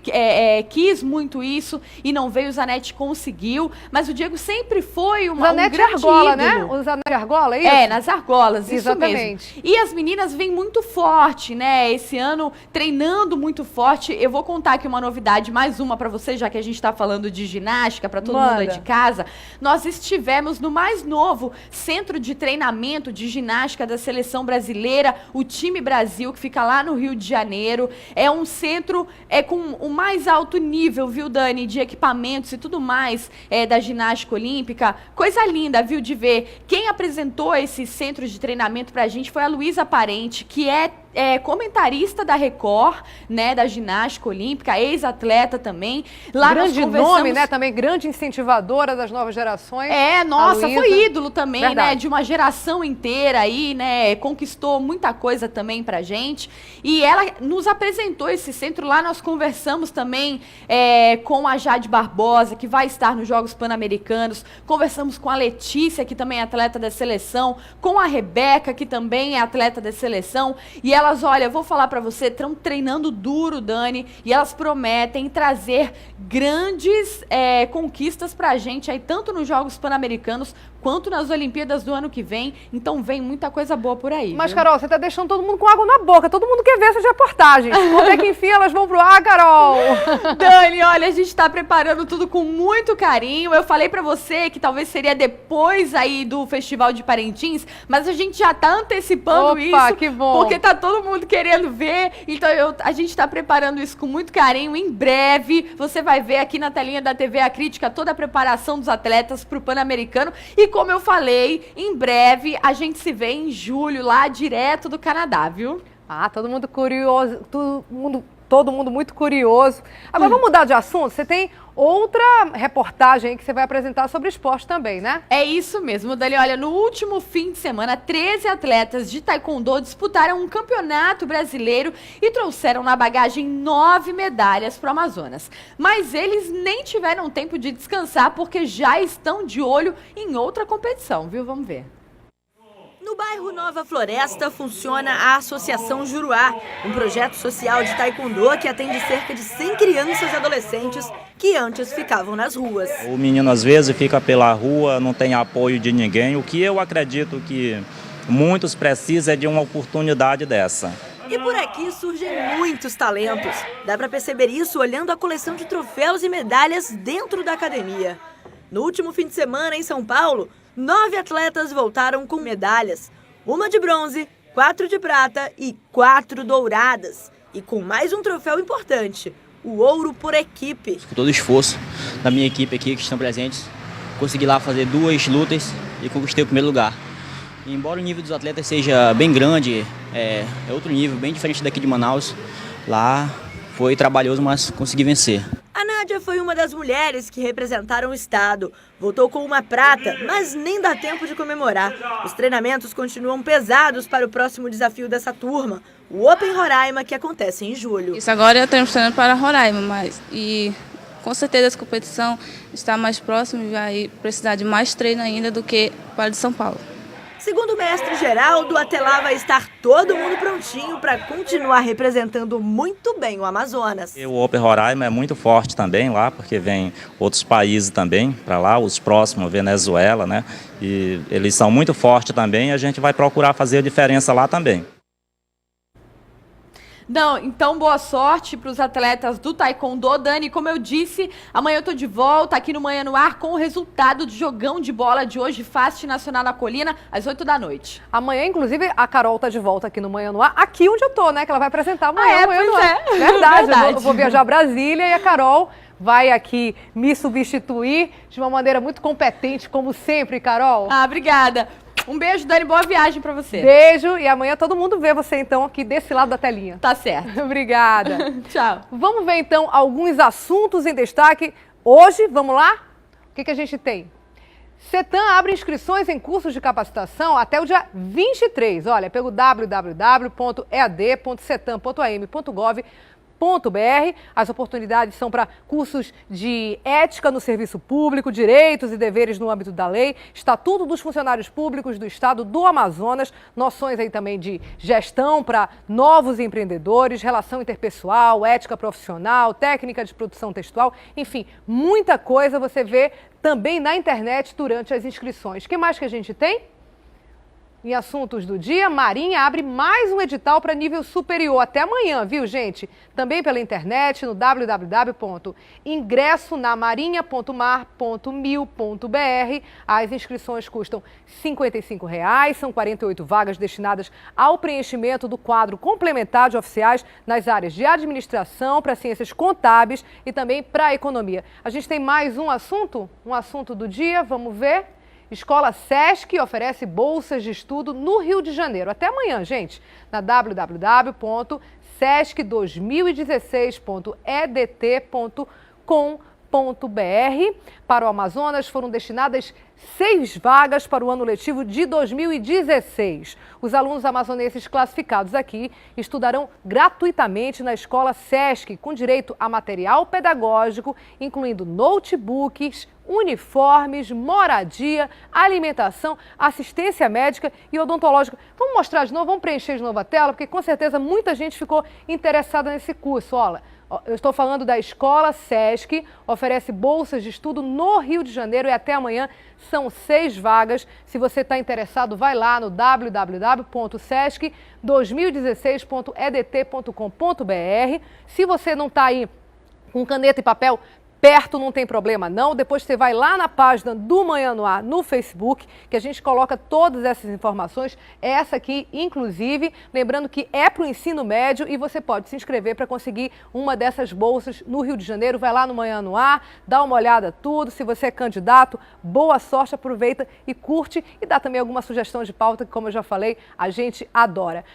Speaker 1: quis muito isso e não veio, o Zanetti conseguiu. Mas o
Speaker 26: o Diego sempre foi um
Speaker 1: Zanetti
Speaker 26: grande
Speaker 1: Argola,
Speaker 26: ídolo.
Speaker 1: né? O Zanetti Argola, é isso?
Speaker 26: É, nas argolas, isso
Speaker 1: Exatamente.
Speaker 26: mesmo. E as meninas vêm muito forte, né? Esse ano treinando muito forte. Eu vou contar aqui uma novidade, mais uma pra você, já que a gente tá falando de ginástica, pra todo mundo aí de casa. Nós estivemos no mais novo centro de treinamento de ginástica da seleção brasileira, o Time Brasil, que fica lá no Rio de Janeiro. É um centro com o mais alto nível, viu, Dani, de equipamentos e tudo mais da ginástica olímpica. Coisa linda, viu, de ver. Quem apresentou esse centro de treinamento pra gente foi a Luísa Parente, que é comentarista da Record, né, da ginástica olímpica, ex-atleta também. Lá
Speaker 1: grande nome, né, também grande incentivadora das novas gerações.
Speaker 26: Nossa, foi ídolo também,
Speaker 1: Verdade.
Speaker 26: né, de uma geração inteira aí, né, conquistou muita coisa também pra gente. E ela nos apresentou esse centro lá, nós conversamos também com a Jade Barbosa, que vai estar nos Jogos Pan-Americanos, conversamos com a Letícia, que também é atleta da seleção, com a Rebeca, que também é atleta da seleção, e elas, olha, eu vou falar pra você, estão treinando duro, Dani, e elas prometem trazer grandes conquistas pra gente aí, tanto nos Jogos Pan-Americanos quanto nas Olimpíadas do ano que vem. Então vem muita coisa boa por aí.
Speaker 1: Mas,
Speaker 26: viu?
Speaker 1: Carol, você tá deixando todo mundo com água na boca. Todo mundo quer ver essas reportagens. Quando é que enfim elas vão pro ar, Carol?
Speaker 26: Dani, olha, a gente tá preparando tudo com muito carinho. Eu falei pra você que talvez seria depois aí do Festival de Parintins, mas a gente já tá antecipando isso.
Speaker 1: Que bom.
Speaker 26: Porque tá todo mundo querendo ver. Então a gente tá preparando isso com muito carinho. Em breve, você vai ver aqui na telinha da TV A Crítica toda a preparação dos atletas pro Pan-Americano. E como eu falei, em breve a gente se vê em julho lá direto do Canadá, viu?
Speaker 1: Todo mundo curioso, todo mundo muito curioso. Agora vamos mudar de assunto. Você tem outra reportagem aí que você vai apresentar sobre esporte também, né?
Speaker 26: É isso mesmo, Dali. Olha, no último fim de semana, 13 atletas de taekwondo disputaram um campeonato brasileiro e trouxeram na bagagem 9 medalhas para o Amazonas. Mas eles nem tiveram tempo de descansar porque já estão de olho em outra competição, viu? Vamos ver.
Speaker 7: No bairro Nova Floresta funciona a Associação Juruá, um projeto social de taekwondo que atende cerca de 100 crianças e adolescentes que antes ficavam nas ruas.
Speaker 15: O menino às vezes fica pela rua, não tem apoio de ninguém, o que eu acredito que muitos precisam é de uma oportunidade dessa.
Speaker 7: E por aqui surgem muitos talentos. Dá para perceber isso olhando a coleção de troféus e medalhas dentro da academia. No último fim de semana em São Paulo, 9 atletas voltaram com medalhas, uma de bronze, 4 de prata e 4 douradas. E com mais um troféu importante, o ouro por equipe.
Speaker 16: Com todo o esforço da minha equipe aqui que estão presentes, consegui lá fazer 2 lutas e conquistei o primeiro lugar. E embora o nível dos atletas seja bem grande, é outro nível, bem diferente daqui de Manaus, lá foi trabalhoso, mas consegui vencer.
Speaker 7: A Nádia foi uma das mulheres que representaram o estado. Voltou com uma prata, mas nem dá tempo de comemorar. Os treinamentos continuam pesados para o próximo desafio dessa turma, o Open Roraima, que acontece em julho.
Speaker 17: Isso agora estamos treinando para Roraima, e com certeza essa competição está mais próxima e vai precisar de mais treino ainda do que para de São Paulo.
Speaker 7: Segundo o mestre Geraldo, até lá vai estar todo mundo prontinho para continuar representando muito bem o Amazonas.
Speaker 15: O Open Roraima é muito forte também lá, porque vem outros países também para lá, os próximos, Venezuela, né? E eles são muito fortes também e a gente vai procurar fazer a diferença lá também.
Speaker 26: Não, então boa sorte para os atletas do taekwondo. Dani, como eu disse, amanhã eu tô de volta aqui no Manhã no Ar com o resultado do jogão de bola de hoje, Fast Nacional na Colina, às 8 da noite.
Speaker 1: Amanhã, inclusive, a Carol tá de volta aqui no Manhã no Ar, aqui onde eu tô, né? Que ela vai apresentar amanhã. Manhã no Ar. Verdade. Eu vou viajar a Brasília e a Carol vai aqui me substituir de uma maneira muito competente, como sempre, Carol.
Speaker 26: Obrigada. Um beijo, Dani, boa viagem pra você.
Speaker 1: Beijo, e amanhã todo mundo vê você, então, aqui desse lado da telinha.
Speaker 26: Tá certo.
Speaker 1: Obrigada.
Speaker 26: Tchau.
Speaker 1: Vamos ver, então, alguns assuntos em destaque. Hoje, vamos lá? O que a gente tem? CETAM abre inscrições em cursos de capacitação até o dia 23. Olha, pelo www.ead.cetam.am.gov.br. As oportunidades são para cursos de ética no serviço público, direitos e deveres no âmbito da lei, Estatuto dos Funcionários Públicos do Estado do Amazonas, noções aí também de gestão para novos empreendedores, relação interpessoal, ética profissional, técnica de produção textual, enfim, muita coisa você vê também na internet durante as inscrições. O que mais que a gente tem? Em assuntos do dia, Marinha abre mais um edital para nível superior. Até amanhã, viu, gente? Também pela internet, no www.ingressonamarinha.mar.mil.br. As inscrições custam R$ 55,00. São 48 vagas destinadas ao preenchimento do quadro complementar de oficiais nas áreas de administração, para ciências contábeis e também para a economia. A gente tem mais um assunto do dia, vamos ver. Escola SESC oferece bolsas de estudo no Rio de Janeiro. Até amanhã, gente, na www.sesc2016.edt.com.br. Para o Amazonas foram destinadas 6 vagas para o ano letivo de 2016. Os alunos amazonenses classificados aqui estudarão gratuitamente na escola SESC, com direito a material pedagógico, incluindo notebooks, uniformes, moradia, alimentação, assistência médica e odontológica. Vamos mostrar de novo, vamos preencher de novo a tela, porque com certeza muita gente ficou interessada nesse curso. Olha, eu estou falando da Escola SESC, oferece bolsas de estudo no Rio de Janeiro e até amanhã são 6 vagas. Se você está interessado, vai lá no www.sesc2016.edt.com.br. Se você não está aí com caneta e papel perto, não tem problema não. Depois você vai lá na página do Manhã no Ar no Facebook, que a gente coloca todas essas informações, essa aqui inclusive, lembrando que é para o ensino médio e você pode se inscrever para conseguir uma dessas bolsas no Rio de Janeiro. Vai lá no Manhã no Ar, dá uma olhada tudo. Se você é candidato, boa sorte, aproveita e curte e dá também alguma sugestão de pauta que, como eu já falei, a gente adora.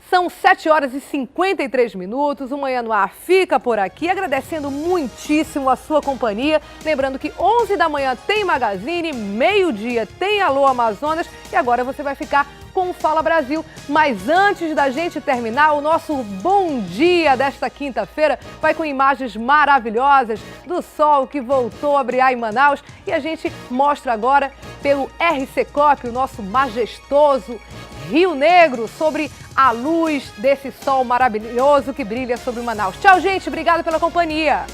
Speaker 1: São 7h53. O Manhã no Ar fica por aqui, agradecendo muitíssimo a sua companhia. Lembrando que 11 da manhã tem Magazine, meio-dia tem Alô Amazonas e agora você vai ficar com o Fala Brasil. Mas antes da gente terminar, o nosso bom dia desta quinta-feira vai com imagens maravilhosas do sol que voltou a brilhar em Manaus e a gente mostra agora pelo RCCOP, o nosso majestoso Rio Negro, sobre a luz desse sol maravilhoso que brilha sobre Manaus. Tchau, gente. Obrigada pela companhia.